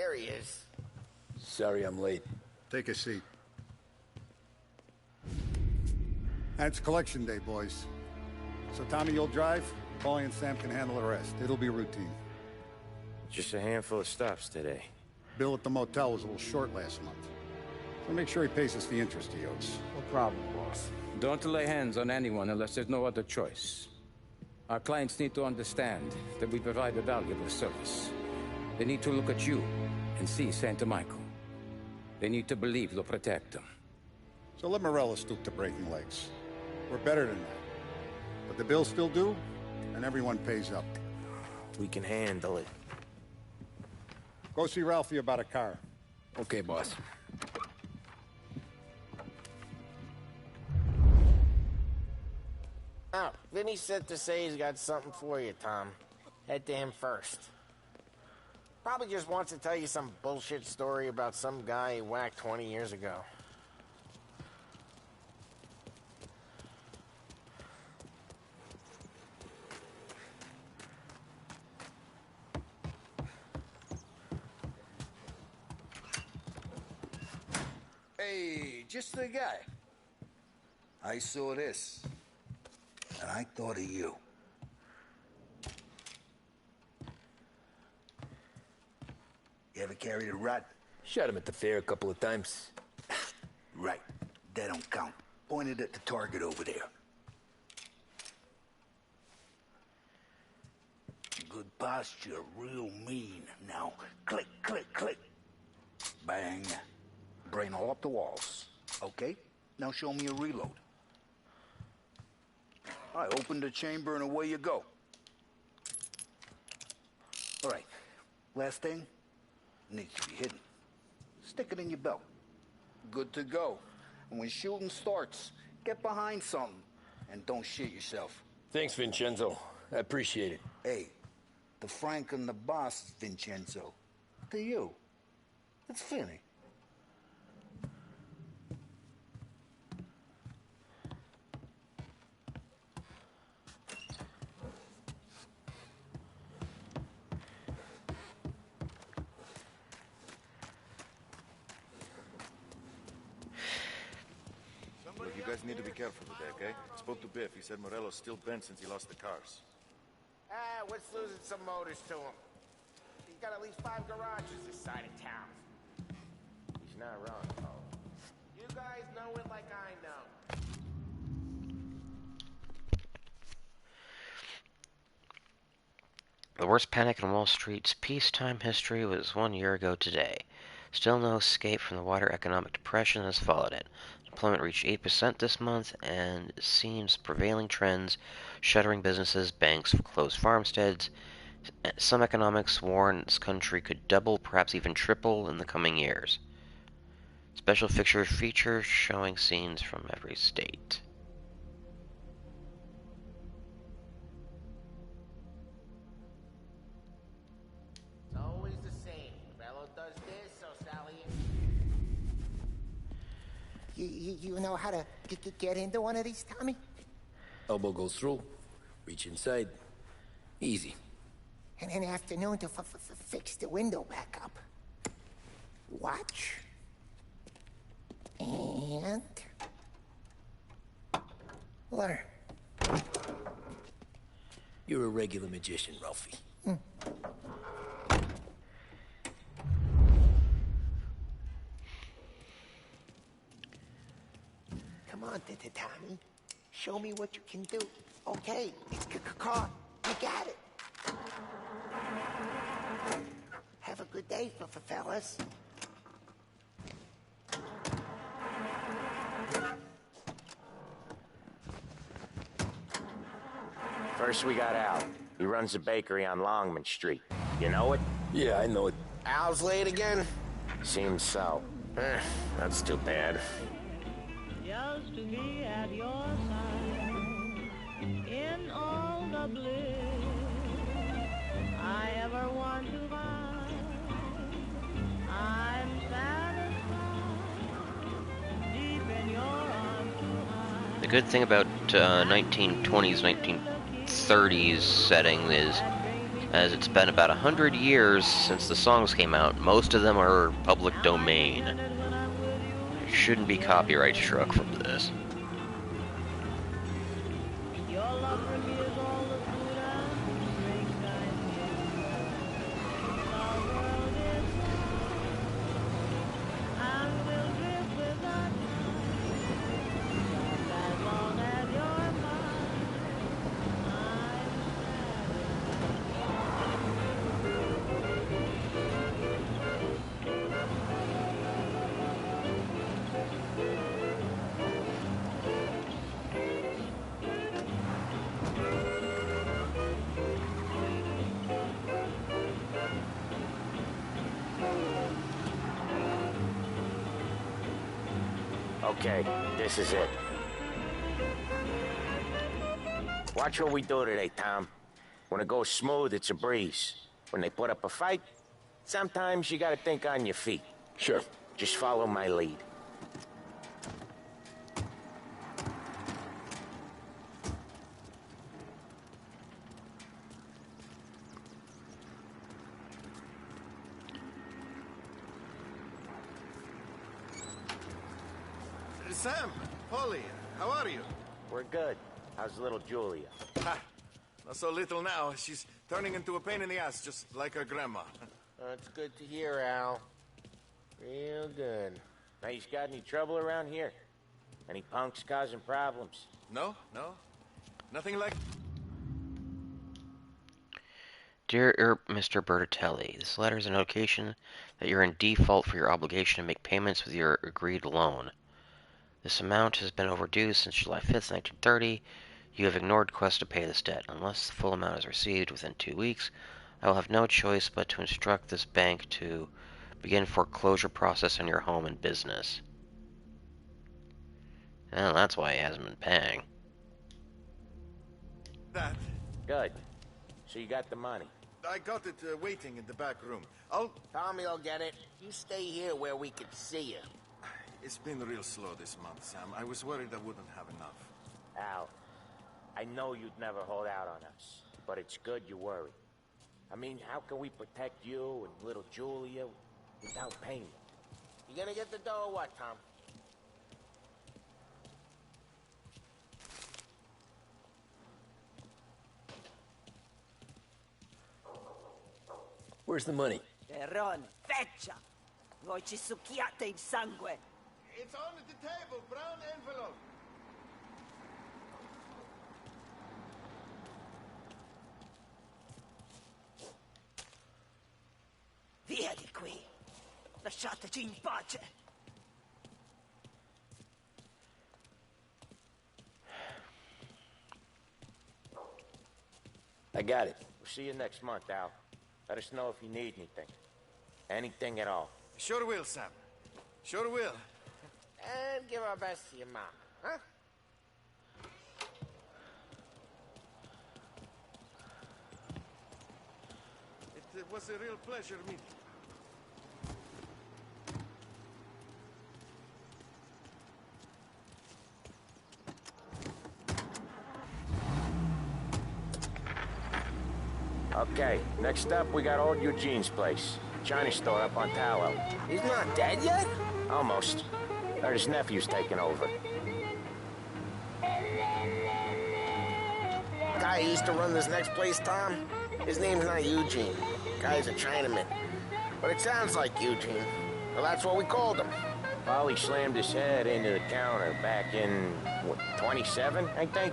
There he is. Sorry I'm late. Take a seat. And it's collection day, boys. So Tommy, you'll drive. Paulie and Sam can handle the rest. It'll be routine. Just a handful of stops today. Bill at the motel was a little short last month. So make sure he pays us the interest he owes. No problem, boss. Don't lay hands on anyone unless there's no other choice. Our clients need to understand that we provide a valuable service. They need to look at you and see Santa Michael. They need to believe you'll protect them. So let Morello stoop to breaking legs. We're better than that. But the bill's still due, and everyone pays up. We can handle it. Go see Ralphie about a car. Okay, boss. Oh, Vinny said to say he's got something for you, Tom. Head to him first. Probably just wants to tell you some bullshit story about some guy he whacked 20 years ago. Hey, just the guy. I saw this, and I thought of you. You ever carried a rat? Shot him at the fair a couple of times. Right. That don't count. Pointed at the target over there. Good posture, real mean. Now, click, click, click. Bang. Brain all up the walls. Okay? Now show me a reload. All right, open the chamber and away you go. All right. Last thing. Needs to be hidden. Stick it in your belt. Good to go. And when shooting starts, get behind something. And don't shit yourself. Thanks, Vincenzo. I appreciate it. Hey, the Frank and the boss, Vincenzo. To you. It's Finny. Look, you guys need to be careful today, okay? Spoke to Biff. He said Morello's still bent since he lost the cars. What's losing some motors to him? He's got at least 5 garages this side of town. He's not wrong, though. You guys know it like I know. The worst panic in Wall Street's peacetime history was 1 year ago today. Still no escape from the wider economic depression that has followed it. Employment reached 8% this month, and seems prevailing trends, shuttering businesses, banks, closed farmsteads. Some economics warn this country could double, perhaps even triple, in the coming years. Special features showing scenes from every state. It's always the same. Fellow does this, so Sally. You know how to get into one of these, Tommy? Elbow goes through. Reach inside. Easy. And an afternoon to fix the window back up. Watch. And... learn. You're a regular magician, Ralphie. Come on, Tommy. Show me what you can do. Okay, car, you got it. Have a good day, fellas. First we got Al. He runs a bakery on Longman Street. You know it? Yeah, I know it. Al's late again? Seems so. That's too bad. Just to be at your side in all the bliss I ever want to find. I'm satisfied deep in your arms tonight. The good thing about 1920s, 1930s setting is as it's been about 100 years since the songs came out. Most of them are public domain. There shouldn't be copyright struck from this. Your love for me is all the food and drink I need. The world is and will drift without just as long as you're mine. Okay, this is it. Watch what we do today, Tom. When it goes smooth, it's a breeze. When they put up a fight, sometimes you gotta think on your feet. Sure. Just follow my lead. Sam, Polly, how are you? We're good. How's little Julia? Ha! Not so little now. She's turning into a pain in the ass, just like her grandma. That's good to hear, Al. Real good. Now, you got any trouble around here? Any punks causing problems? No. Nothing like... Dear Mr. Bertatelli, this letter is a notification that you're in default for your obligation to make payments with your agreed loan. This amount has been overdue since July 5th, 1930. You have ignored requests to pay this debt. Unless the full amount is received within 2 weeks, I will have no choice but to instruct this bank to begin foreclosure process on your home and business. Well, that's why he hasn't been paying. That. Good. So you got the money. I got it waiting in the back room. Tommy will get it. You stay here where we can see you. It's been real slow this month, Sam. I was worried I wouldn't have enough. Al, I know you'd never hold out on us, but it's good you worry. I mean, how can we protect you and little Julia without payment? You gonna get the dough or what, Tom? Where's the money? Perrone, feccia! Voi ci succhiate il sangue! It's on the table, brown envelope. Via di qui! Lasciateci in pace! I got it. We'll see you next month, Al. Let us know if you need anything. Anything at all. Sure will, Sam. Sure will. And give our best to your mom, huh? It was a real pleasure meeting you. Okay, next up, we got old Eugene's place. China store up on Tallow. He's not dead yet? Almost. Heard his nephew's taking over. Guy who used to run this next place, Tom? His name's not Eugene. Guy's a Chinaman. But it sounds like Eugene. Well, that's what we called him. Polly slammed his head into the counter back in, what, 27, I think?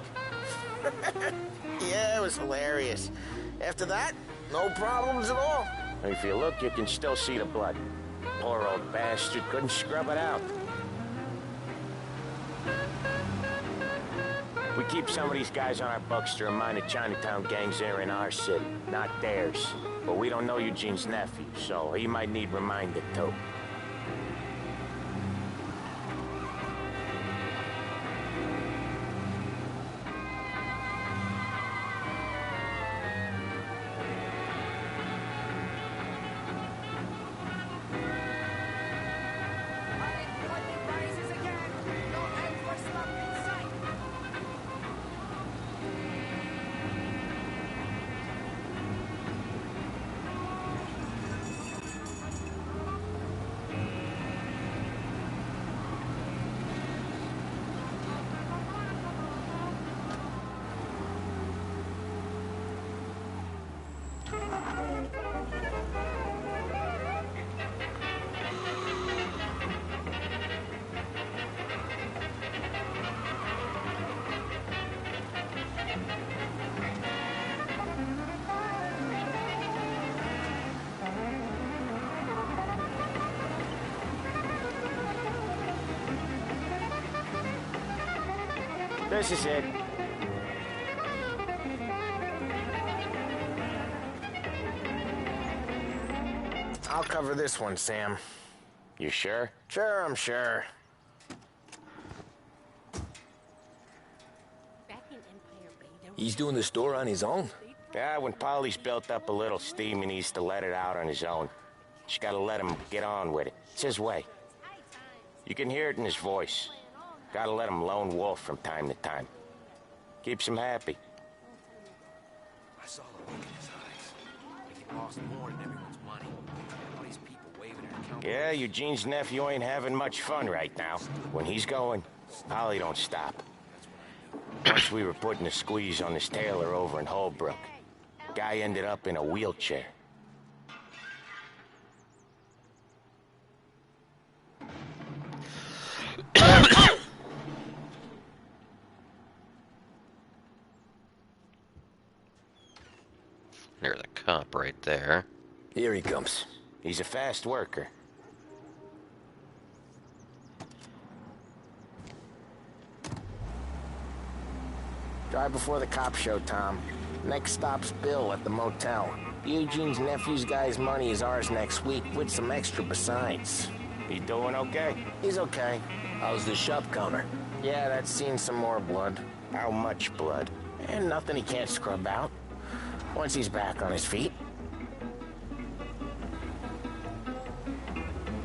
Yeah, it was hilarious. After that, no problems at all. If you look, you can still see the blood. Poor old bastard couldn't scrub it out. We keep some of these guys on our books to remind the Chinatown gangs they're in our city, not theirs. But we don't know Eugene's nephew, so he might need reminded too. This is it. I'll cover this one, Sam. You sure? Sure, I'm sure. He's doing the store on his own? Yeah, when Polly's built up a little steam, he needs to let it out on his own. Just gotta let him get on with it. It's his way. You can hear it in his voice. Gotta let him lone wolf from time to time. Keeps him happy. I saw the look in his eyes. Like he lost more than everyone's money. All these people waving at him. Yeah, Eugene's nephew ain't having much fun right now. When he's going, Polly don't stop. Once we were putting a squeeze on this tailor over in Holbrook. Guy ended up in a wheelchair. There's a cop right there. Here he comes. He's a fast worker. Drive before the cop show, Tom. Next stop's Bill at the motel. Eugene's nephew's guy's money is ours next week, with some extra besides. He doing okay? He's okay. How's the shop counter? Yeah, that's seen some more blood. How much blood? And nothing he can't scrub out. Once he's back on his feet.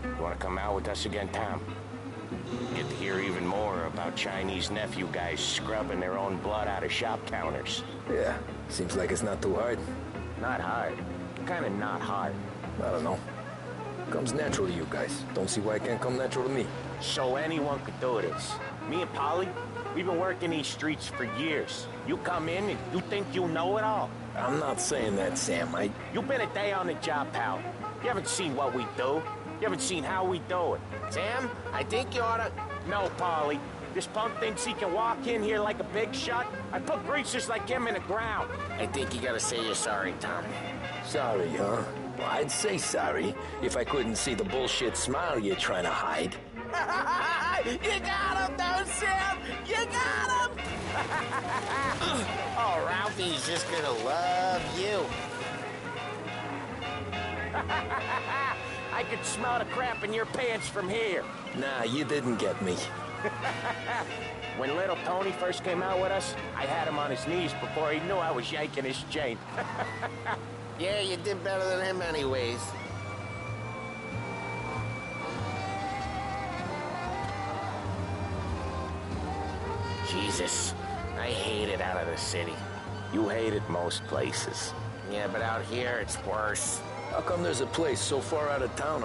You want to come out with us again, Tom? Get to hear even more about Chinese nephew guys scrubbing their own blood out of shop counters. Yeah, seems like it's not too hard. Not hard. Kinda not hard. I don't know. Comes natural to you guys. Don't see why it can't come natural to me. So anyone could do this. Me and Polly, we've been working these streets for years. You come in and you think you know it all. I'm not saying that, Sam. You've been a day on the job, pal. You haven't seen what we do. You haven't seen how we do it. Sam, I think you oughta... No, Polly. This punk thinks he can walk in here like a big shot. I put greasers like him in the ground. I think you gotta say you're sorry, Tom. Sorry, huh? Well, I'd say sorry if I couldn't see the bullshit smile you're trying to hide. You got him, though, Sam! You got him! Oh, Ralphie's just gonna love you. I could smell the crap in your pants from here. Nah, you didn't get me. When little Tony first came out with us, I had him on his knees before he knew I was yanking his chain. Yeah, you did better than him anyways. Jesus, I hate it out of the city. You hate it most places. Yeah, but out here it's worse. How come there's a place so far out of town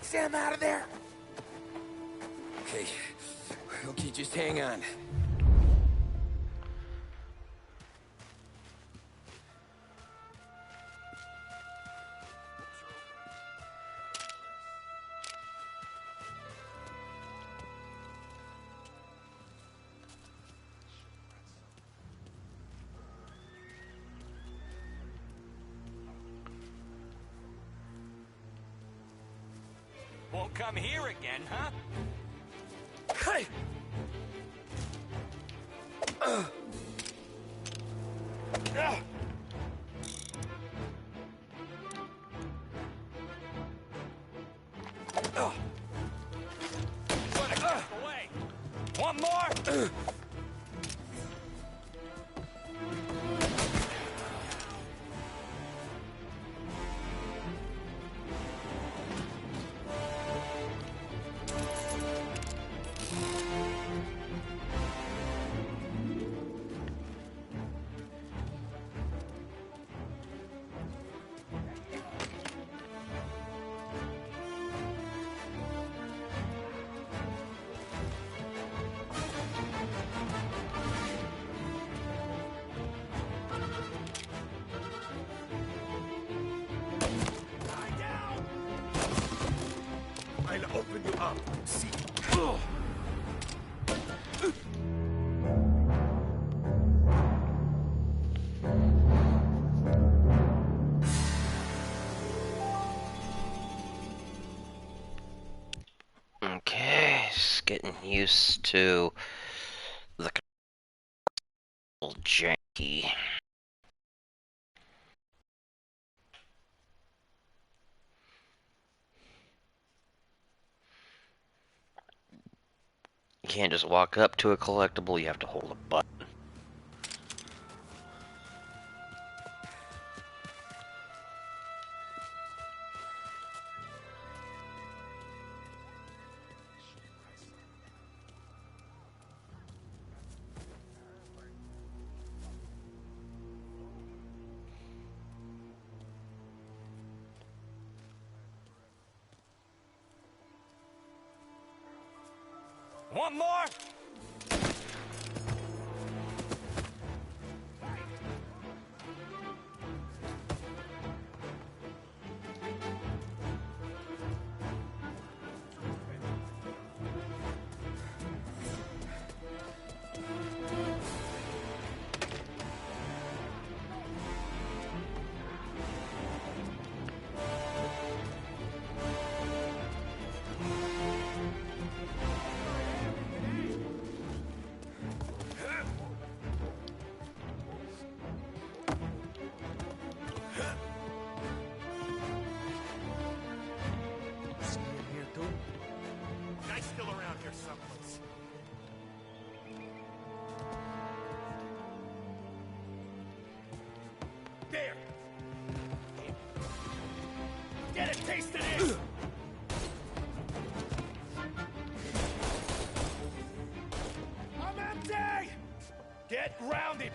get Sam out of there? Okay. Okay, just hang on. Won't come here again, huh? Hey! Away. One more. I'll open you up. See. Okay, just getting used to the control janky. You can't just walk up to a collectible, you have to hold a button. One more. Guy's still around here someplace. There! Get a taste of this! I'm empty! Get grounded!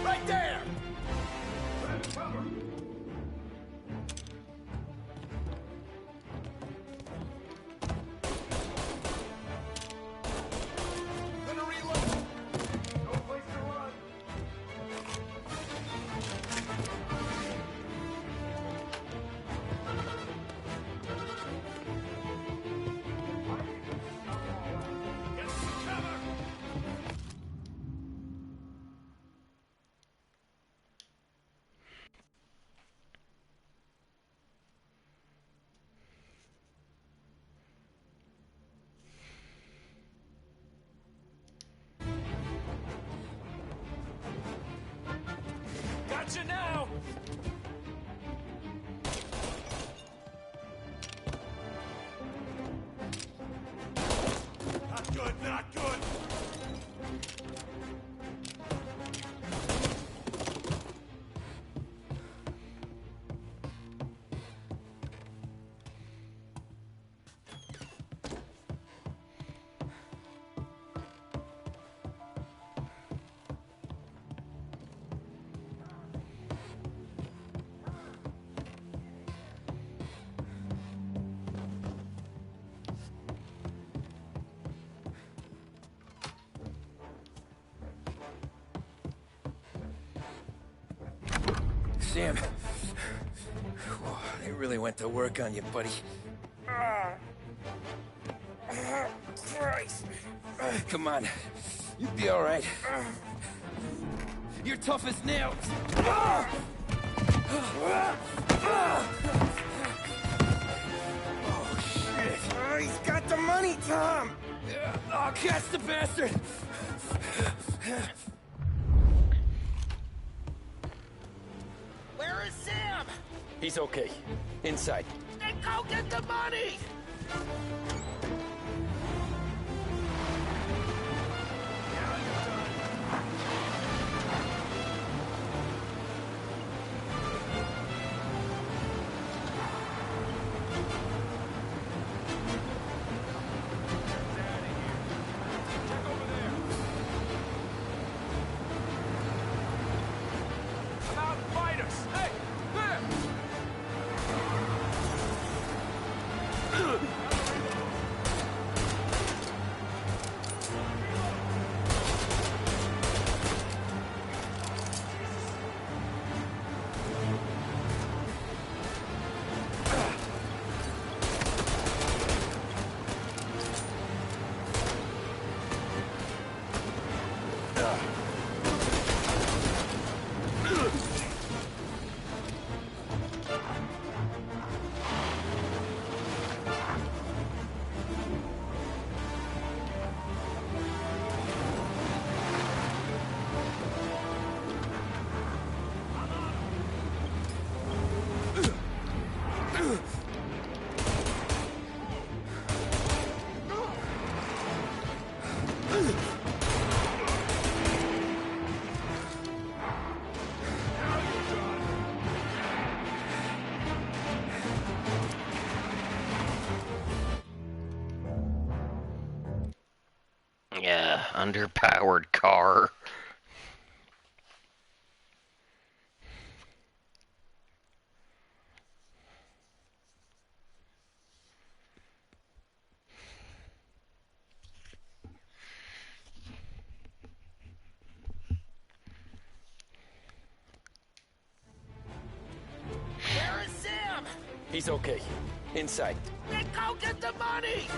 Right there! Gonna reload. No place to run. Get some cover. Gotcha now! Not good, not good. Sam. Whoa, they really went to work on you, buddy. Christ! Come on. You'll be all right. You're tough as nails. Oh, shit. He's got the money, Tom! Oh, catch the bastard! Where is Sam? He's okay. Inside. Then go get the money! Yeah, underpowered car. Where is Sam? He's okay. Inside. Then go get the money!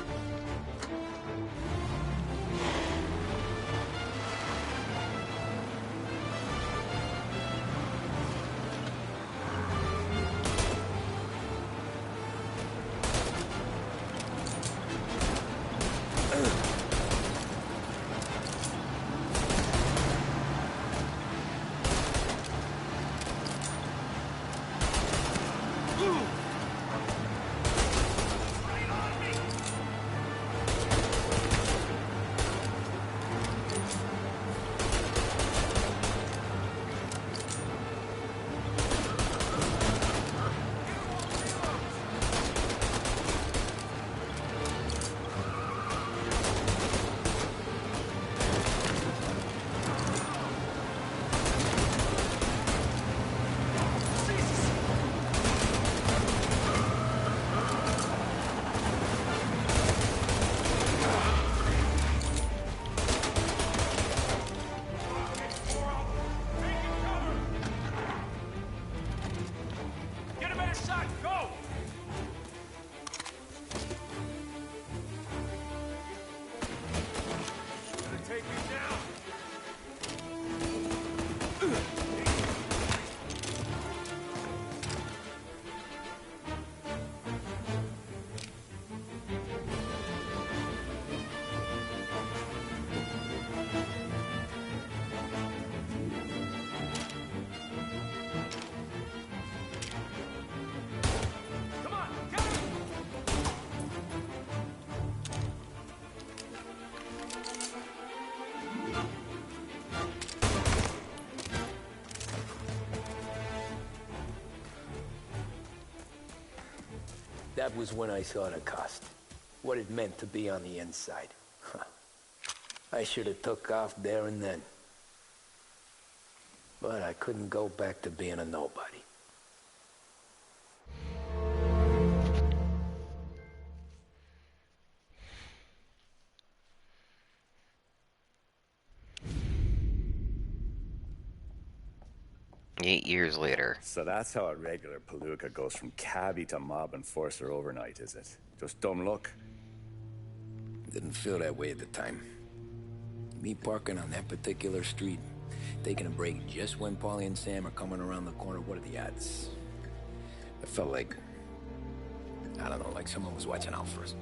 That was when I saw the cost. What it meant to be on the inside. Huh. I should have took off there and then. But I couldn't go back to being a nobody. Years later. So that's how a regular palooka goes from cabbie to mob enforcer overnight, is it? Just dumb luck? Didn't feel that way at the time. Me parking on that particular street, taking a break just when Paulie and Sam are coming around the corner, what are the odds? I felt like, I don't know, like someone was watching out for us.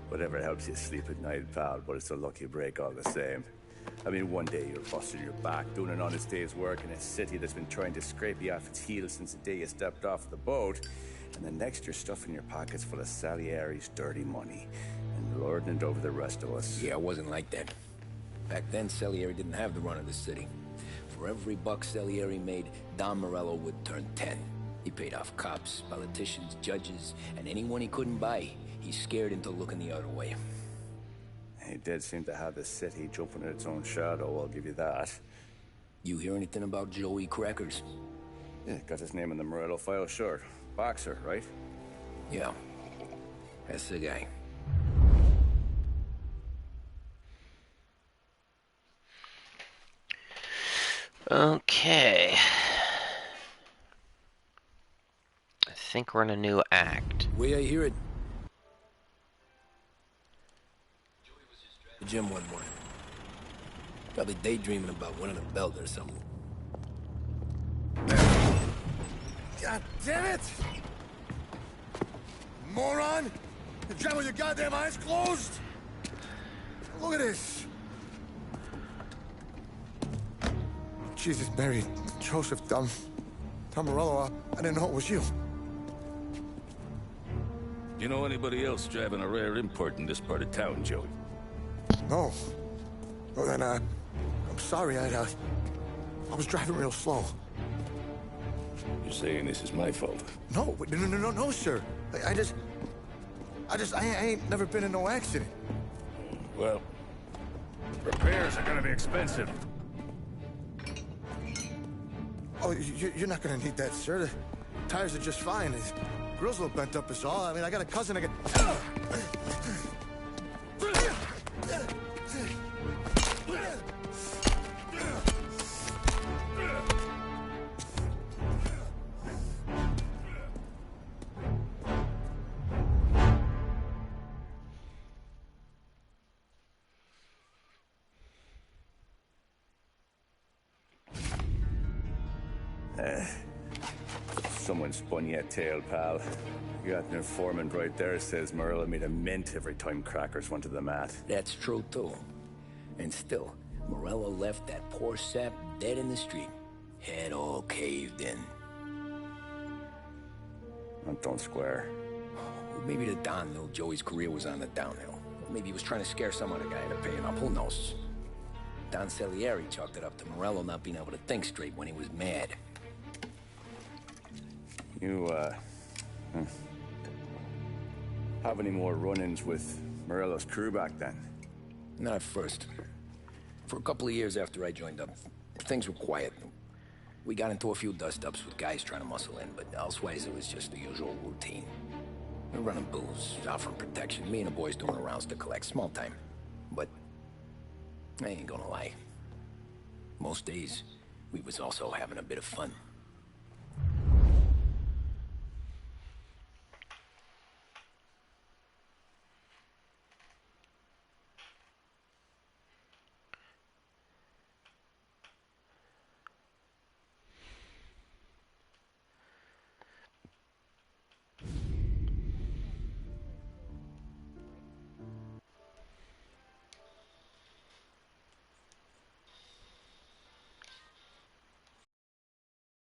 Whatever helps you sleep at night, pal, but it's a lucky break all the same. I mean, one day you're busting your back, doing an honest day's work in a city that's been trying to scrape you off its heels since the day you stepped off the boat, and the next you're stuffing your pockets full of Salieri's dirty money and lording it over the rest of us. Yeah, it wasn't like that. Back then, Salieri didn't have the run of the city. For every buck Salieri made, Don Morello would turn 10. He paid off cops, politicians, judges, and anyone he couldn't buy, he scared into looking the other way. He did seem to have the city jumping at its own shadow, I'll give you that. You hear anything about Joey Crackers? Yeah, got his name in the Morello file, sure. Boxer, right? Yeah, that's the guy. Okay. I think we're in a new act. Way I hear it. The gym one morning. Probably daydreaming about winning a belt or something. God damn it! Moron! You gym with your goddamn eyes closed? Look at this! Jesus, Mary, Joseph, Tom Morello, I didn't know it was you. You know anybody else driving a rare import in this part of town, Joey? No. Well, then, I'm sorry, I was driving real slow. You're saying this is my fault? No, no, sir. I ain't never been in no accident. Well, repairs are gonna be expensive. Oh, you're not gonna need that, sir. The tires are just fine. The grill's a little bent up is all. I mean, I got a cousin I can... Someone spun you a tale, pal. You got an informant right there says Morello made a mint every time Crackers went to the mat. That's true, too. And still, Morello left that poor sap dead in the street. Head all caved in. That don't square. Well, maybe the Don knew Joey's career was on the downhill. Maybe he was trying to scare some other guy into paying up. Who knows? Don Salieri chalked it up to Morello not being able to think straight when he was mad. You, have any more run-ins with Morello's crew back then? Not at first. For a couple of years after I joined up, things were quiet. We got into a few dust-ups with guys trying to muscle in, but elsewise it was just the usual routine. We were running booze, offering protection, me and the boys doing the rounds to collect, small time. But I ain't gonna lie. Most days, we was also having a bit of fun.